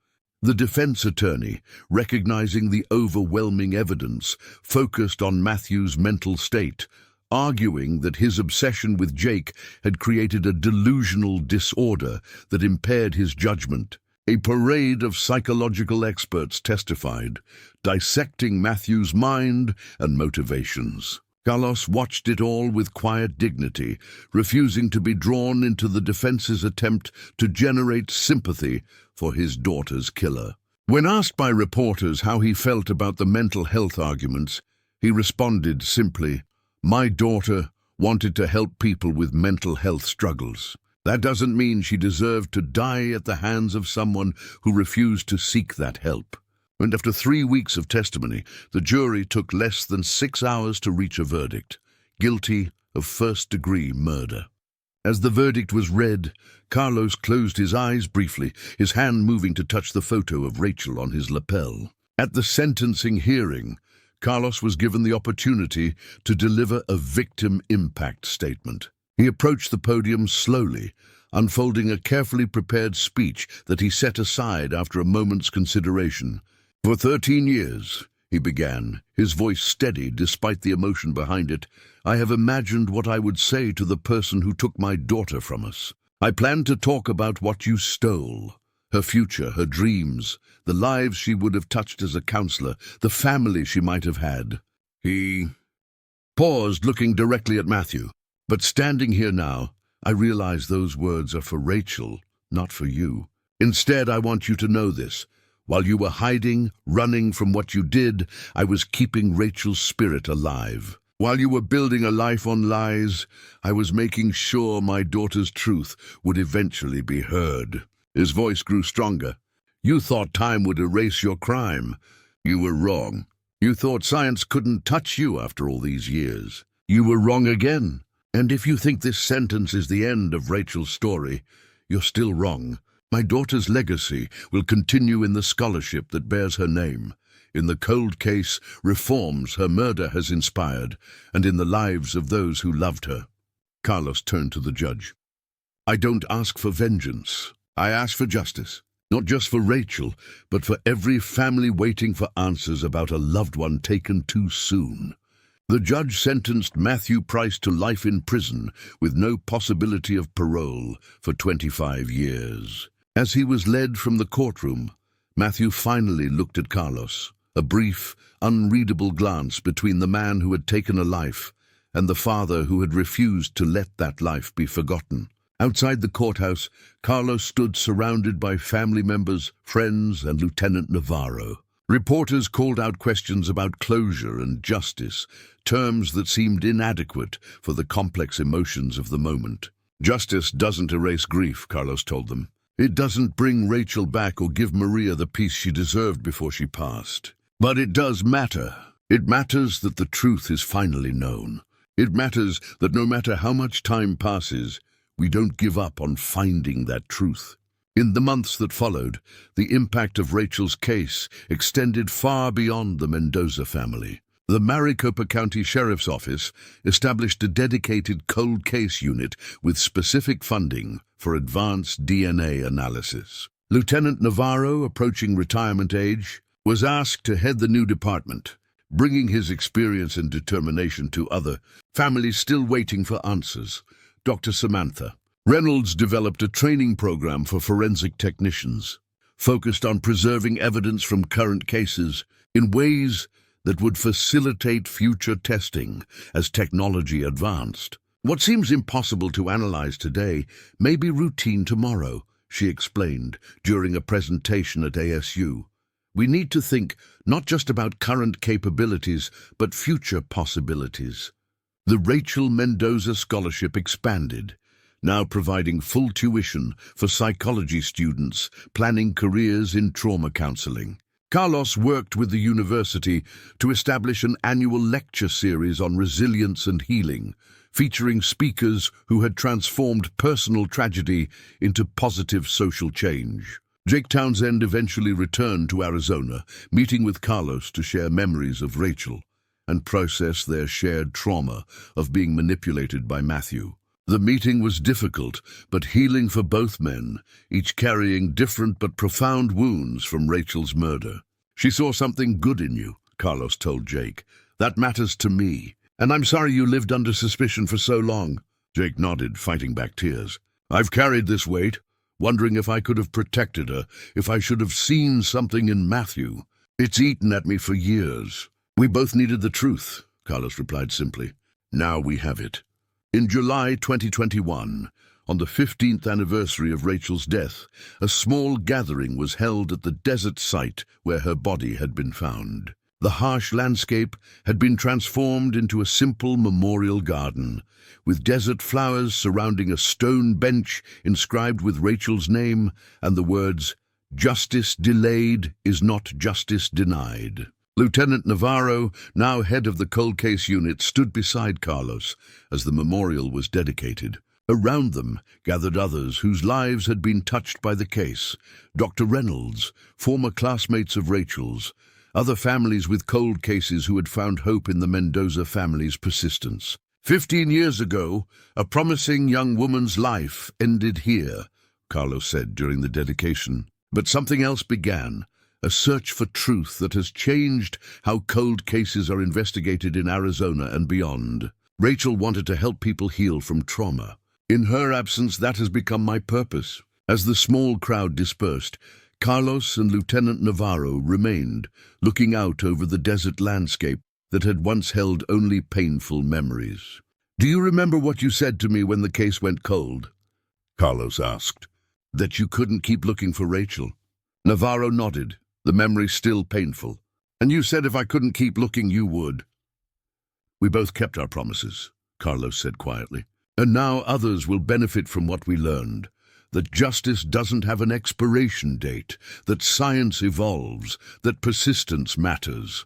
The defense attorney, recognizing the overwhelming evidence, focused on Matthew's mental state, arguing that his obsession with Jake had created a delusional disorder that impaired his judgment. A parade of psychological experts testified, dissecting Matthew's mind and motivations. Carlos watched it all with quiet dignity, refusing to be drawn into the defense's attempt to generate sympathy for his daughter's killer. When asked by reporters how he felt about the mental health arguments, he responded simply, "My daughter wanted to help people with mental health struggles. That doesn't mean she deserved to die at the hands of someone who refused to seek that help." And after 3 weeks of testimony, the jury took less than 6 hours to reach a verdict: guilty of first-degree murder. As the verdict was read, Carlos closed his eyes briefly, his hand moving to touch the photo of Rachel on his lapel. At the sentencing hearing, Carlos was given the opportunity to deliver a victim impact statement. He approached the podium slowly, unfolding a carefully prepared speech that he set aside after a moment's consideration. "For 13 years, he began, his voice steady despite the emotion behind it, "I have imagined what I would say to the person who took my daughter from us. I planned to talk about what you stole, her future, her dreams, the lives she would have touched as a counselor, the family she might have had." He paused, looking directly at Matthew. "But standing here now, I realize those words are for Rachel, not for you. Instead, I want you to know this. While you were hiding, running from what you did, I was keeping Rachel's spirit alive. While you were building a life on lies, I was making sure my daughter's truth would eventually be heard." His voice grew stronger. "You thought time would erase your crime. You were wrong. You thought science couldn't touch you after all these years. You were wrong again. And if you think this sentence is the end of Rachel's story, you're still wrong. My daughter's legacy will continue in the scholarship that bears her name, in the cold case reforms her murder has inspired, and in the lives of those who loved her." Carlos turned to the judge. "I don't ask for vengeance. I ask for justice. Not just for Rachel, but for every family waiting for answers about a loved one taken too soon." The judge sentenced Matthew Price to life in prison with no possibility of parole for 25 years. As he was led from the courtroom, Matthew finally looked at Carlos, a brief, unreadable glance between the man who had taken a life and the father who had refused to let that life be forgotten. Outside the courthouse, Carlos stood surrounded by family members, friends, and Lieutenant Navarro. Reporters called out questions about closure and justice, terms that seemed inadequate for the complex emotions of the moment. Justice doesn't erase grief, Carlos told them. It doesn't bring Rachel back or give Maria the peace she deserved before she passed. But it does matter. It matters that the truth is finally known. It matters that no matter how much time passes, we don't give up on finding that truth. In the months that followed, the impact of Rachel's case extended far beyond the Mendoza family. The Maricopa County Sheriff's Office established a dedicated cold case unit with specific funding for advanced DNA analysis. Lieutenant Navarro, approaching retirement age, was asked to head the new department, bringing his experience and determination to other families still waiting for answers. Dr. Samantha Reynolds developed a training program for forensic technicians, focused on preserving evidence from current cases in ways that would facilitate future testing as technology advanced. What seems impossible to analyze today may be routine tomorrow, she explained during a presentation at ASU. We need to think not just about current capabilities, but future possibilities. The Rachel Mendoza Scholarship expanded, now providing full tuition for psychology students planning careers in trauma counseling. Carlos worked with the university to establish an annual lecture series on resilience and healing, featuring speakers who had transformed personal tragedy into positive social change. Jake Townsend eventually returned to Arizona, meeting with Carlos to share memories of Rachel and process their shared trauma of being manipulated by Matthew. The meeting was difficult, but healing for both men, each carrying different but profound wounds from Rachel's murder. She saw something good in you, Carlos told Jake. That matters to me, and I'm sorry you lived under suspicion for so long. Jake nodded, fighting back tears. I've carried this weight, wondering if I could have protected her, if I should have seen something in Matthew. It's eaten at me for years. We both needed the truth, Carlos replied simply. Now we have it. In July 2021, on the 15th anniversary of Rachel's death, a small gathering was held at the desert site where her body had been found. The harsh landscape had been transformed into a simple memorial garden, with desert flowers surrounding a stone bench inscribed with Rachel's name and the words, "Justice delayed is not justice denied." Lieutenant Navarro, now head of the cold case unit, stood beside Carlos as the memorial was dedicated. Around them gathered others whose lives had been touched by the case. Dr. Reynolds, former classmates of Rachel's, other families with cold cases who had found hope in the Mendoza family's persistence. 15 years ago, a promising young woman's life ended here, Carlos said during the dedication. But something else began. A search for truth that has changed how cold cases are investigated in Arizona and beyond. Rachel wanted to help people heal from trauma. In her absence, that has become my purpose. As the small crowd dispersed, Carlos and Lieutenant Navarro remained, looking out over the desert landscape that had once held only painful memories. Do you remember what you said to me when the case went cold? Carlos asked. That you couldn't keep looking for Rachel. Navarro nodded, the memory still painful. And you said if I couldn't keep looking, you would. We both kept our promises, Carlos said quietly. And now others will benefit from what we learned. That justice doesn't have an expiration date, that science evolves, that persistence matters.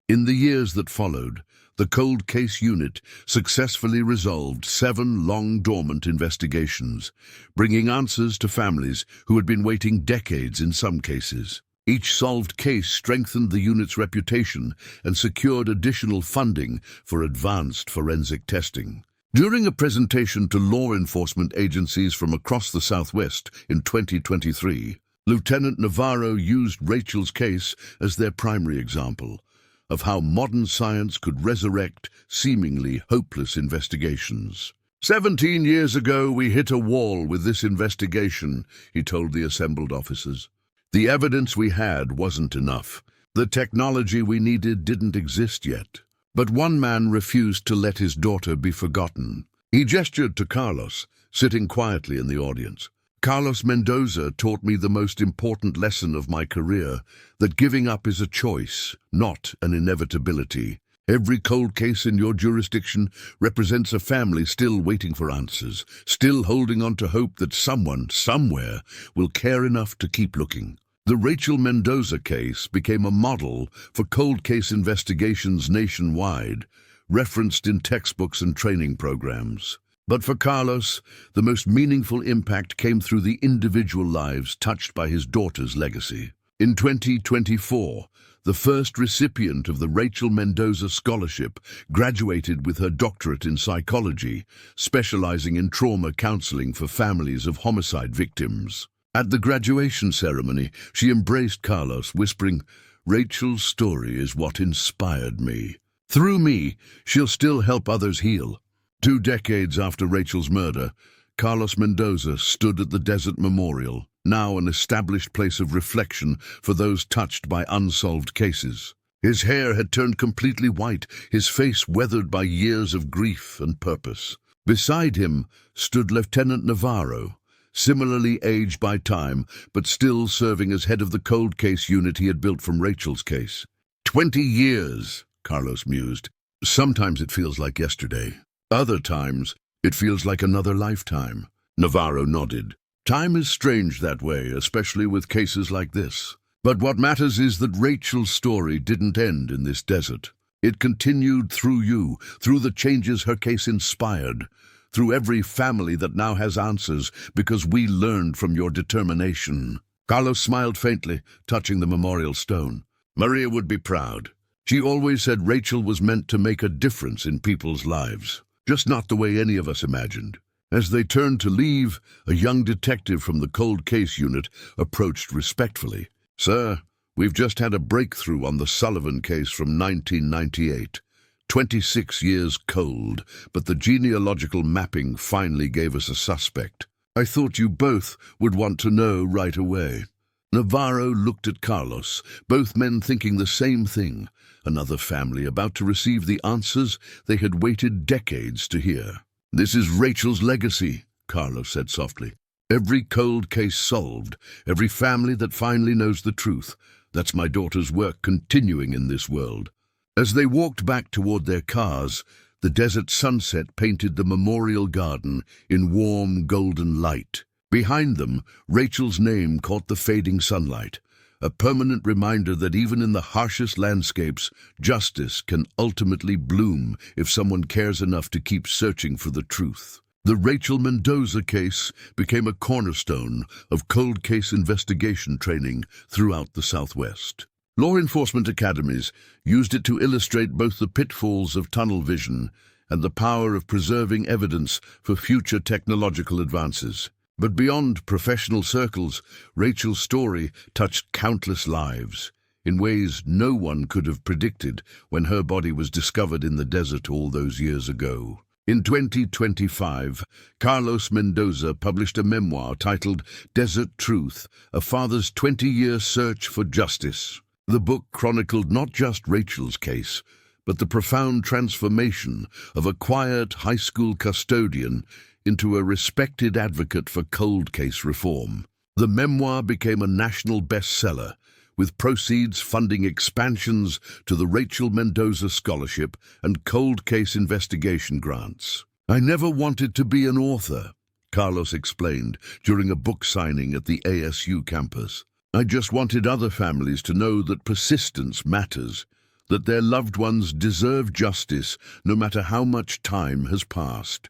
In the years that followed, the cold case unit successfully resolved 7 long-dormant investigations, bringing answers to families who had been waiting decades in some cases. Each solved case strengthened the unit's reputation and secured additional funding for advanced forensic testing. During a presentation to law enforcement agencies from across the Southwest in 2023, Lieutenant Navarro used Rachel's case as their primary example of how modern science could resurrect seemingly hopeless investigations. 17 years ago, we hit a wall with this investigation, he told the assembled officers. The evidence we had wasn't enough. The technology we needed didn't exist yet. But one man refused to let his daughter be forgotten. He gestured to Carlos, sitting quietly in the audience. Carlos Mendoza taught me the most important lesson of my career, that giving up is a choice, not an inevitability. Every cold case in your jurisdiction represents a family still waiting for answers, still holding on to hope that someone, somewhere, will care enough to keep looking. The Rachel Mendoza case became a model for cold case investigations nationwide, referenced in textbooks and training programs. But for Carlos, the most meaningful impact came through the individual lives touched by his daughter's legacy. In 2024, the first recipient of the Rachel Mendoza Scholarship graduated with her doctorate in psychology, specializing in trauma counseling for families of homicide victims. At the graduation ceremony, she embraced Carlos, whispering, "Rachel's story is what inspired me. Through me, she'll still help others heal." 2 decades after Rachel's murder, Carlos Mendoza stood at the Desert Memorial, now an established place of reflection for those touched by unsolved cases. His hair had turned completely white, his face weathered by years of grief and purpose. Beside him stood Lieutenant Navarro, similarly aged by time, but still serving as head of the cold case unit he had built from Rachel's case. 20 years, Carlos mused. Sometimes it feels like yesterday. Other times, it feels like another lifetime. Navarro nodded. Time is strange that way, especially with cases like this. But what matters is that Rachel's story didn't end in this desert. It continued through you, through the changes her case inspired, through every family that now has answers because we learned from your determination. Carlos smiled faintly, touching the memorial stone. Maria would be proud. She always said Rachel was meant to make a difference in people's lives. Just not the way any of us imagined. As they turned to leave, a young detective from the cold case unit approached respectfully. "Sir, we've just had a breakthrough on the Sullivan case from 1998. 26 years cold, but the genealogical mapping finally gave us a suspect. I thought you both would want to know right away." Navarro looked at Carlos, both men thinking the same thing. Another family about to receive the answers they had waited decades to hear. "This is Rachel's legacy," Carlos said softly. "Every cold case solved, every family that finally knows the truth. That's my daughter's work continuing in this world." As they walked back toward their cars, the desert sunset painted the memorial garden in warm golden light. Behind them, Rachel's name caught the fading sunlight, a permanent reminder that even in the harshest landscapes, justice can ultimately bloom if someone cares enough to keep searching for the truth. The Rachel Mendoza case became a cornerstone of cold case investigation training throughout the Southwest. Law enforcement academies used it to illustrate both the pitfalls of tunnel vision and the power of preserving evidence for future technological advances. But beyond professional circles, Rachel's story touched countless lives in ways no one could have predicted when her body was discovered in the desert all those years ago. In 2025, Carlos Mendoza published a memoir titled Desert Truth, A Father's 20-Year Search for Justice. The book chronicled not just Rachel's case, but the profound transformation of a quiet high school custodian into a respected advocate for cold case reform. The memoir became a national bestseller, with proceeds funding expansions to the Rachel Mendoza Scholarship and cold case investigation grants. "I never wanted to be an author," Carlos explained during a book signing at the ASU campus. "I just wanted other families to know that persistence matters, that their loved ones deserve justice no matter how much time has passed."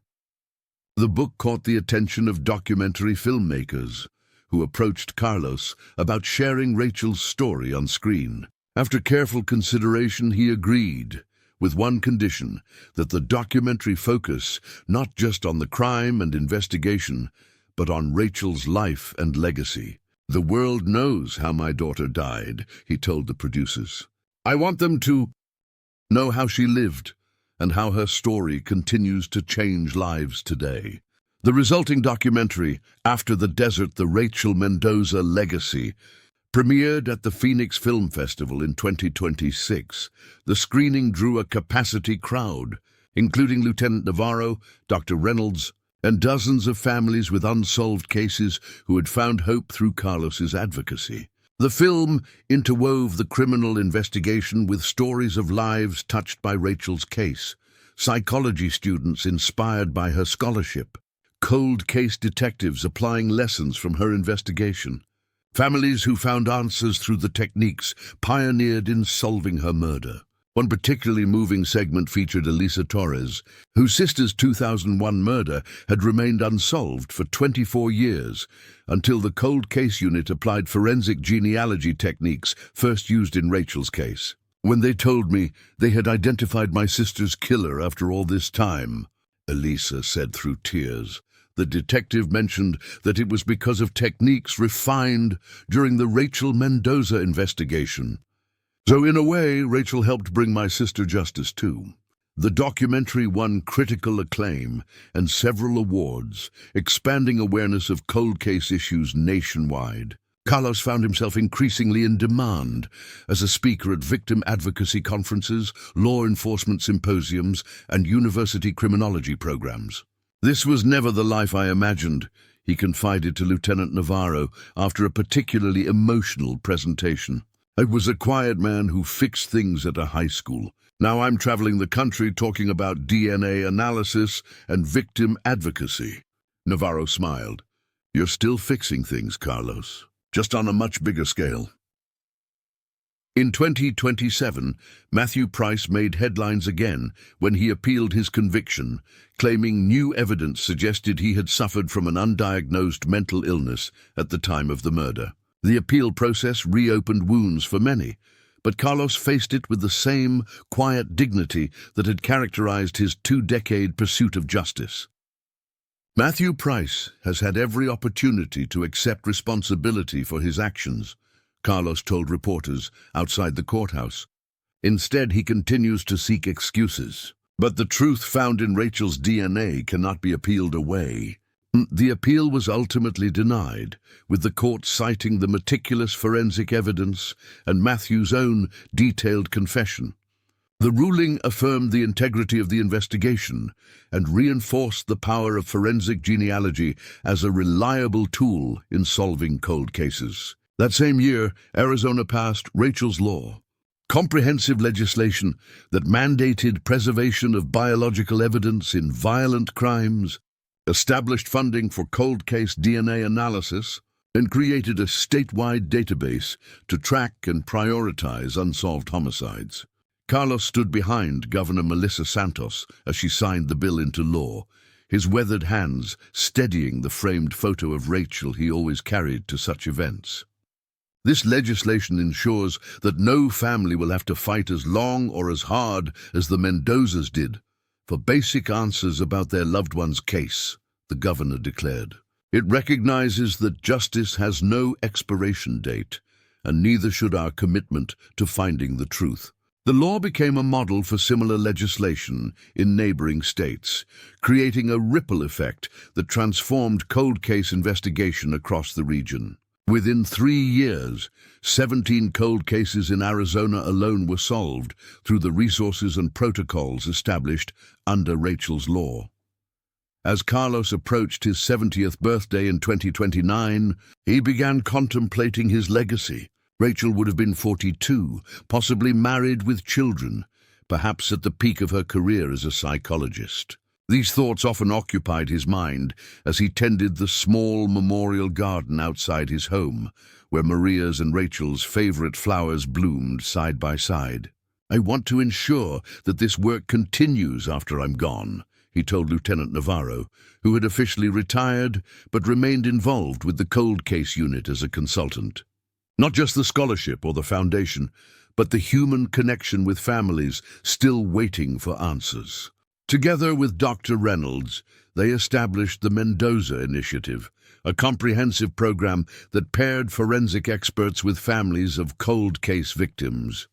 The book caught the attention of documentary filmmakers, who approached Carlos about sharing Rachel's story on screen. After careful consideration, he agreed, with one condition, that the documentary focus not just on the crime and investigation, but on Rachel's life and legacy. "The world knows how my daughter died," he told the producers. "I want them to know how she lived, and how her story continues to change lives today." The resulting documentary, After the Desert, The Rachel Mendoza Legacy, Premiered at the Phoenix Film Festival in 2026, the screening drew a capacity crowd, including Lieutenant Navarro, Dr. Reynolds, and dozens of families with unsolved cases who had found hope through Carlos's advocacy. The film interwove the criminal investigation with stories of lives touched by Rachel's case, psychology students inspired by her scholarship, cold case detectives applying lessons from her investigation, families who found answers through the techniques pioneered in solving her murder. One particularly moving segment featured Elisa Torres, whose sister's 2001 murder had remained unsolved for 24 years, until the cold case unit applied forensic genealogy techniques first used in Rachel's case. "When they told me they had identified my sister's killer after all this time," Elisa said through tears, the detective mentioned that it was because of techniques refined during the Rachel Mendoza investigation. "So in a way, Rachel helped bring my sister justice too." The documentary won critical acclaim and several awards, expanding awareness of cold case issues nationwide. Carlos found himself increasingly in demand as a speaker at victim advocacy conferences, law enforcement symposiums, and university criminology programs. "This was never the life I imagined," he confided to Lieutenant Navarro after a particularly emotional presentation. "I was a quiet man who fixed things at a high school. Now I'm traveling the country talking about DNA analysis and victim advocacy." Navarro smiled. "You're still fixing things, Carlos, just on a much bigger scale." In 2027, Matthew Price made headlines again when he appealed his conviction, claiming new evidence suggested he had suffered from an undiagnosed mental illness at the time of the murder. The appeal process reopened wounds for many, but Carlos faced it with the same quiet dignity that had characterized his two-decade pursuit of justice. Matthew Price has had every opportunity to accept responsibility for his actions, Carlos told reporters outside the courthouse. Instead, he continues to seek excuses. But the truth found in Rachel's DNA cannot be appealed away. The appeal was ultimately denied, with the court citing the meticulous forensic evidence and Matthew's own detailed confession. The ruling affirmed the integrity of the investigation and reinforced the power of forensic genealogy as a reliable tool in solving cold cases. That same year, Arizona passed Rachel's Law, comprehensive legislation that mandated preservation of biological evidence in violent crimes, established funding for cold case DNA analysis, and created a statewide database to track and prioritize unsolved homicides. Carlos stood behind Governor Melissa Santos as she signed the bill into law, his weathered hands steadying the framed photo of Rachel he always carried to such events. This legislation ensures that no family will have to fight as long or as hard as the Mendozas did for basic answers about their loved one's case, the governor declared. It recognizes that justice has no expiration date, and neither should our commitment to finding the truth. The law became a model for similar legislation in neighboring states, creating a ripple effect that transformed cold case investigation across the region. Within 3 years, 17 cold cases in Arizona alone were solved through the resources and protocols established under Rachel's Law. As Carlos approached his 70th birthday in 2029, he began contemplating his legacy. Rachel would have been 42, possibly married with children, perhaps at the peak of her career as a psychologist. These thoughts often occupied his mind as he tended the small memorial garden outside his home, where Maria's and Rachel's favorite flowers bloomed side by side. "I want to ensure that this work continues after I'm gone," he told Lieutenant Navarro, who had officially retired but remained involved with the cold case unit as a consultant. Not just the scholarship or the foundation, but the human connection with families still waiting for answers. Together with Dr. Reynolds, they established the Mendoza Initiative, a comprehensive program that paired forensic experts with families of cold case victims.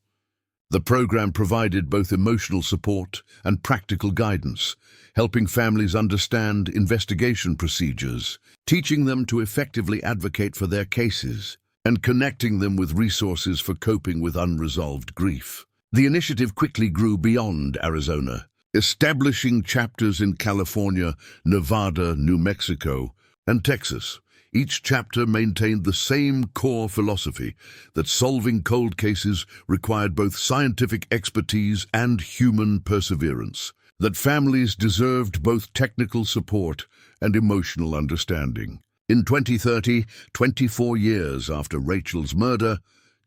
The program provided both emotional support and practical guidance, helping families understand investigation procedures, teaching them to effectively advocate for their cases. and connecting them with resources for coping with unresolved grief. The initiative quickly grew beyond Arizona, establishing chapters in California, Nevada, New Mexico, and Texas. Each chapter maintained the same core philosophy that solving cold cases required both scientific expertise and human perseverance, that families deserved both technical support and emotional understanding. In 2030, 24 years after Rachel's murder,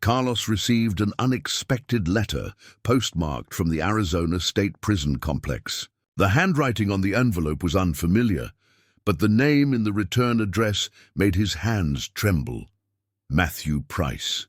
Carlos received an unexpected letter postmarked from the Arizona State Prison Complex. The handwriting on the envelope was unfamiliar, but the name in the return address made his hands tremble. Matthew Price.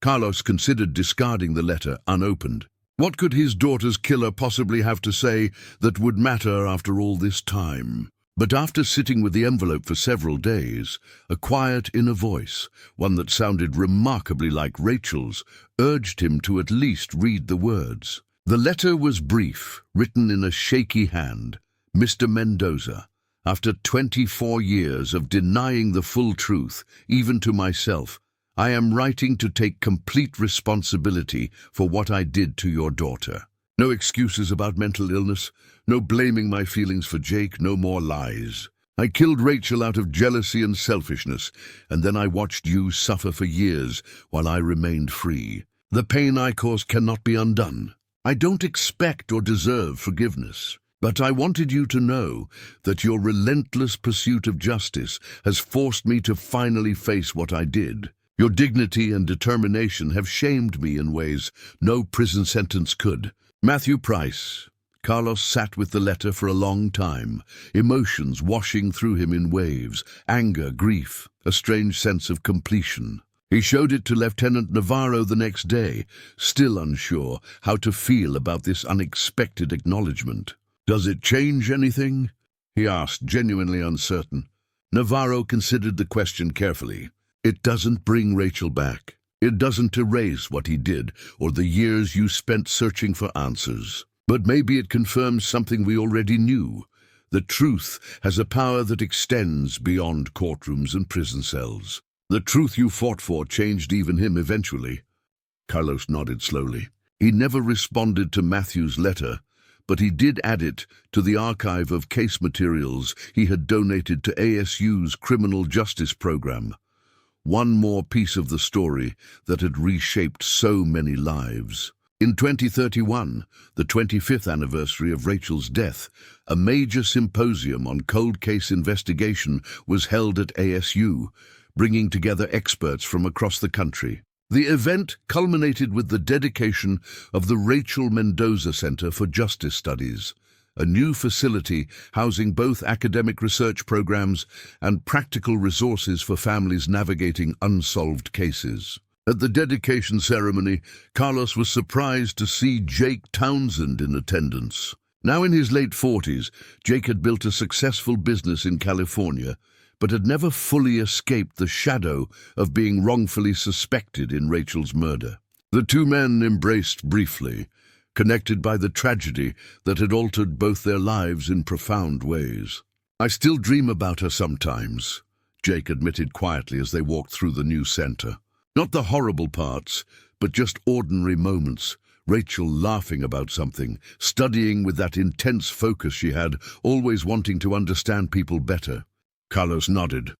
Carlos considered discarding the letter unopened. What could his daughter's killer possibly have to say that would matter after all this time? But after sitting with the envelope for several days, a quiet inner voice, one that sounded remarkably like Rachel's, urged him to at least read the words. The letter was brief, written in a shaky hand. Mr. Mendoza, after 24 years of denying the full truth, even to myself, I am writing to take complete responsibility for what I did to your daughter. No excuses about mental illness, no blaming my feelings for Jake, no more lies. I killed Rachel out of jealousy and selfishness, and then I watched you suffer for years while I remained free. The pain I caused cannot be undone. I don't expect or deserve forgiveness, but I wanted you to know that your relentless pursuit of justice has forced me to finally face what I did. Your dignity and determination have shamed me in ways no prison sentence could. Matthew Price. Carlos sat with the letter for a long time, emotions washing through him in waves, anger, grief, a strange sense of completion. He showed it to Lieutenant Navarro the next day, still unsure how to feel about this unexpected acknowledgement. "Does it change anything?" he asked, genuinely uncertain. Navarro considered the question carefully. "It doesn't bring Rachel back. It doesn't erase what he did or the years you spent searching for answers. But maybe it confirms something we already knew. The truth has a power that extends beyond courtrooms and prison cells. The truth you fought for changed even him eventually." Carlos nodded slowly. He never responded to Matthew's letter, but he did add it to the archive of case materials he had donated to ASU's criminal justice program. One more piece of the story that had reshaped so many lives. In 2031, the 25th anniversary of Rachel's death, a major symposium on cold case investigation was held at ASU, bringing together experts from across the country. The event culminated with the dedication of the Rachel Mendoza Center for Justice Studies, a new facility housing both academic research programs and practical resources for families navigating unsolved cases. At the dedication ceremony, Carlos was surprised to see Jake Townsend in attendance. Now in his late 40s, Jake had built a successful business in California, but had never fully escaped the shadow of being wrongfully suspected in Rachel's murder. The two men embraced briefly, connected by the tragedy that had altered both their lives in profound ways. "I still dream about her sometimes," Jake admitted quietly as they walked through the new center. Not the horrible parts, but just ordinary moments. Rachel laughing about something, studying with that intense focus she had, always wanting to understand people better. Carlos nodded.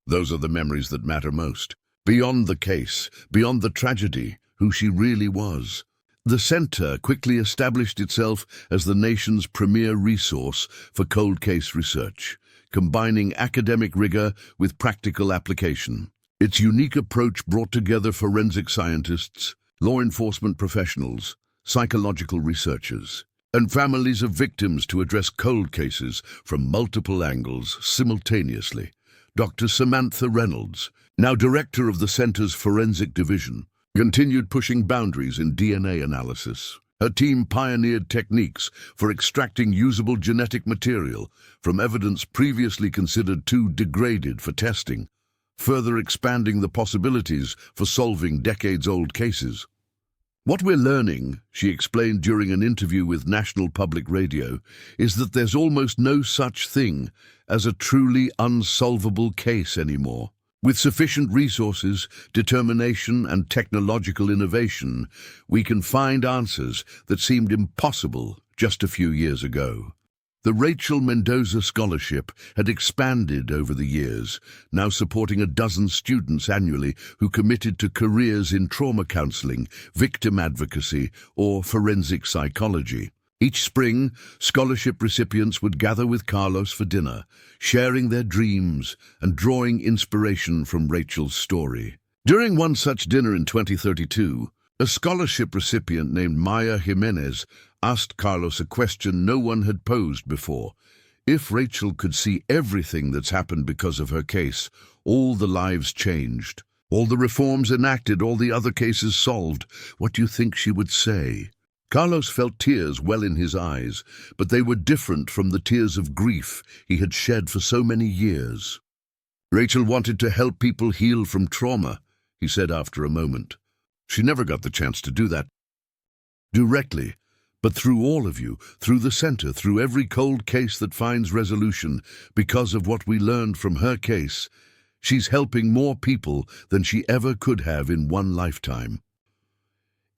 Those are the memories that matter most. Beyond the case, beyond the tragedy, who she really was. The center quickly established itself as the nation's premier resource for cold case research, combining academic rigor with practical application. Its unique approach brought together forensic scientists, law enforcement professionals, psychological researchers, and families of victims to address cold cases from multiple angles simultaneously. Dr. Samantha Reynolds, now director of the center's forensic division, continued pushing boundaries in DNA analysis. Her team pioneered techniques for extracting usable genetic material from evidence previously considered too degraded for testing, further expanding the possibilities for solving decades-old cases. "What we're learning," she explained during an interview with National Public Radio, "is that there's almost no such thing as a truly unsolvable case anymore. With sufficient resources, determination, and technological innovation, we can find answers that seemed impossible just a few years ago. The Rachel Mendoza Scholarship had expanded over the years, now supporting a dozen students annually who committed to careers in trauma counseling, victim advocacy, or forensic psychology. Each spring, scholarship recipients would gather with Carlos for dinner, sharing their dreams and drawing inspiration from Rachel's story. During one such dinner in 2032, a scholarship recipient named Maya Jimenez asked Carlos a question no one had posed before. If Rachel could see everything that's happened because of her case, all the lives changed, all the reforms enacted, all the other cases solved, what do you think she would say? Carlos felt tears well in his eyes, but they were different from the tears of grief he had shed for so many years. Rachel wanted to help people heal from trauma, he said after a moment. She never got the chance to do that directly, but through all of you, through the center, through every cold case that finds resolution, because of what we learned from her case, she's helping more people than she ever could have in one lifetime.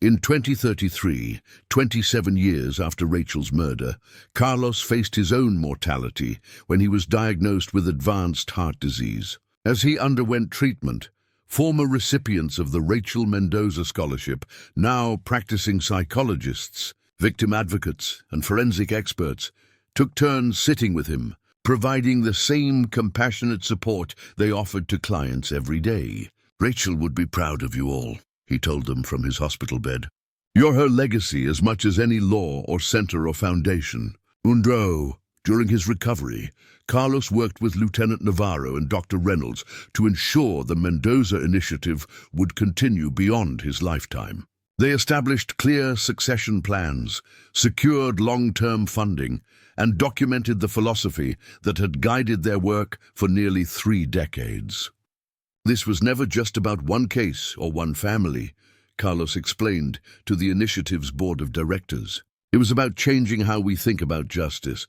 In 2033, 27 years after Rachel's murder, Carlos faced his own mortality when he was diagnosed with advanced heart disease. As he underwent treatment, former recipients of the Rachel Mendoza Scholarship, now practicing psychologists, victim advocates, and forensic experts, took turns sitting with him, providing the same compassionate support they offered to clients every day. Rachel would be proud of you all, he told them from his hospital bed. You're her legacy as much as any law or center or foundation. During his recovery, Carlos worked with Lieutenant Navarro and Dr. Reynolds to ensure the Mendoza initiative would continue beyond his lifetime. They established clear succession plans, secured long-term funding, and documented the philosophy that had guided their work for nearly 3 decades. This was never just about one case or one family, Carlos explained to the initiative's board of directors. It was about changing how we think about justice,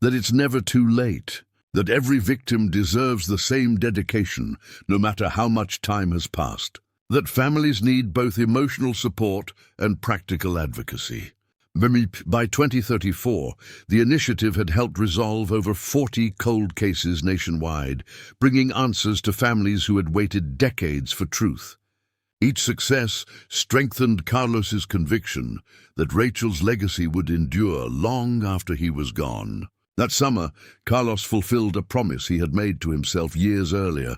that it's never too late, that every victim deserves the same dedication, no matter how much time has passed, that families need both emotional support and practical advocacy. By 2034, the initiative had helped resolve over 40 cold cases nationwide, bringing answers to families who had waited decades for truth. Each success strengthened Carlos's conviction that Rachel's legacy would endure long after he was gone. That summer, Carlos fulfilled a promise he had made to himself years earlier,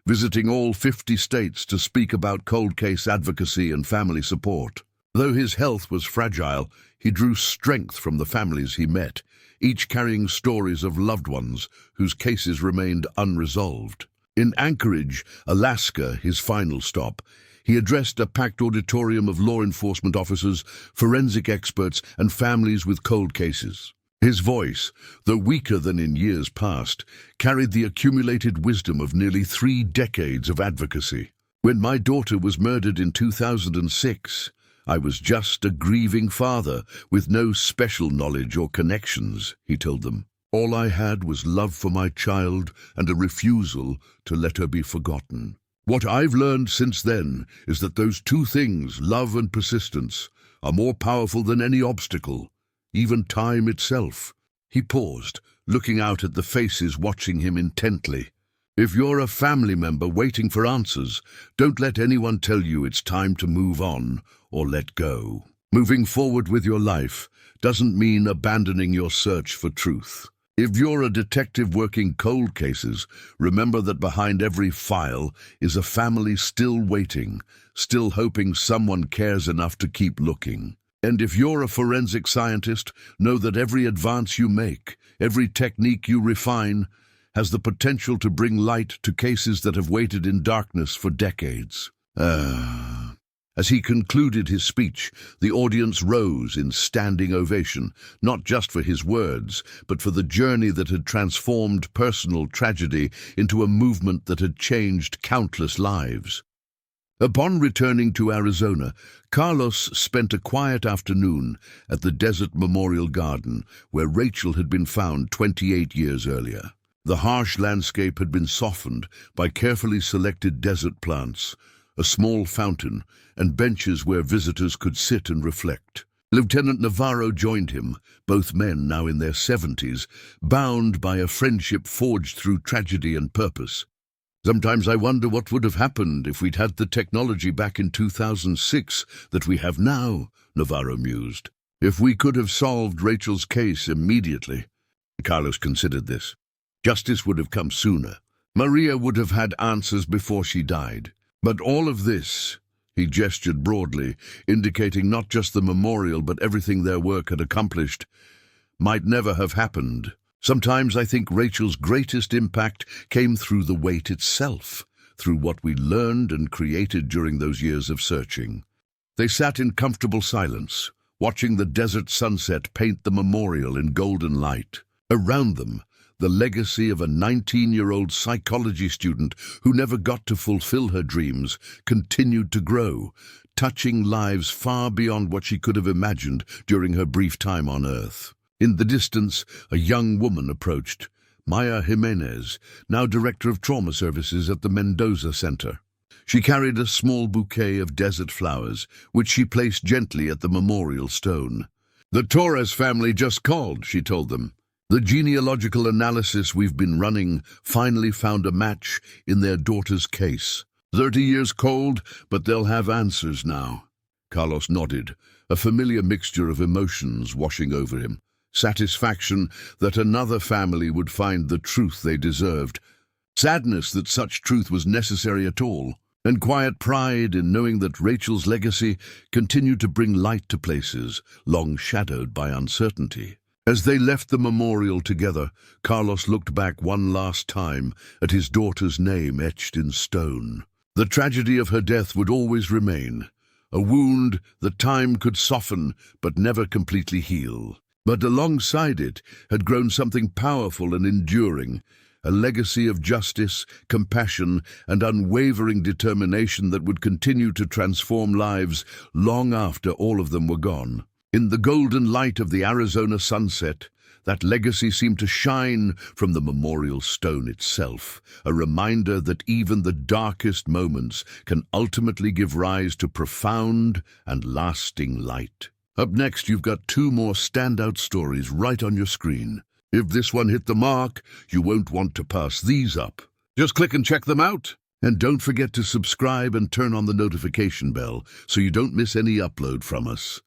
visiting all 50 states to speak about cold case advocacy and family support. Though his health was fragile, he drew strength from the families he met, each carrying stories of loved ones whose cases remained unresolved. In Anchorage, Alaska, his final stop, he addressed a packed auditorium of law enforcement officers, forensic experts, and families with cold cases. His voice, though weaker than in years past, carried the accumulated wisdom of nearly 3 decades of advocacy. When my daughter was murdered in 2006, I was just a grieving father with no special knowledge or connections, he told them. All I had was love for my child and a refusal to let her be forgotten. What I've learned since then is that those 2 things, love and persistence, are more powerful than any obstacle, even time itself. He paused, looking out at the faces watching him intently. If you're a family member waiting for answers, don't let anyone tell you it's time to move on or let go. Moving forward with your life doesn't mean abandoning your search for truth. If you're a detective working cold cases, remember that behind every file is a family still waiting, still hoping someone cares enough to keep looking. And if you're a forensic scientist, know that every advance you make, every technique you refine, has the potential to bring light to cases that have waited in darkness for decades. As he concluded his speech, the audience rose in standing ovation, not just for his words, but for the journey that had transformed personal tragedy into a movement that had changed countless lives. Upon returning to Arizona, Carlos spent a quiet afternoon at the Desert Memorial Garden, where Rachel had been found 28 years earlier. The harsh landscape had been softened by carefully selected desert plants, a small fountain, and benches where visitors could sit and reflect. Lieutenant Navarro joined him, both men now in their 70s, bound by a friendship forged through tragedy and purpose. Sometimes I wonder what would have happened if we'd had the technology back in 2006 that we have now, Navarro mused. If we could have solved Rachel's case immediately. Carlos considered this. Justice would have come sooner. Maria would have had answers before she died. But all of this, he gestured broadly, indicating not just the memorial but everything their work had accomplished, might never have happened. Sometimes I think Rachel's greatest impact came through the weight itself, through what we learned and created during those years of searching. They sat in comfortable silence, watching the desert sunset paint the memorial in golden light. Around them, the legacy of a 19-year-old psychology student who never got to fulfill her dreams continued to grow, touching lives far beyond what she could have imagined during her brief time on Earth. In the distance, a young woman approached, Maya Jimenez, now Director of Trauma Services at the Mendoza Center. She carried a small bouquet of desert flowers, which she placed gently at the memorial stone. "The Torres family just called," she told them. "The genealogical analysis we've been running finally found a match in their daughter's case. 30 years cold, but they'll have answers now." Carlos nodded, a familiar mixture of emotions washing over him. Satisfaction that another family would find the truth they deserved. Sadness that such truth was necessary at all. And quiet pride in knowing that Rachel's legacy continued to bring light to places long shadowed by uncertainty. As they left the memorial together, Carlos looked back one last time at his daughter's name etched in stone. The tragedy of her death would always remain, a wound that time could soften but never completely heal. But alongside it had grown something powerful and enduring, a legacy of justice, compassion, and unwavering determination that would continue to transform lives long after all of them were gone. In the golden light of the Arizona sunset, that legacy seemed to shine from the memorial stone itself, a reminder that even the darkest moments can ultimately give rise to profound and lasting light. Up next, you've got 2 more standout stories right on your screen. If this one hit the mark, you won't want to pass these up. Just click and check them out. And don't forget to subscribe and turn on the notification bell so you don't miss any upload from us.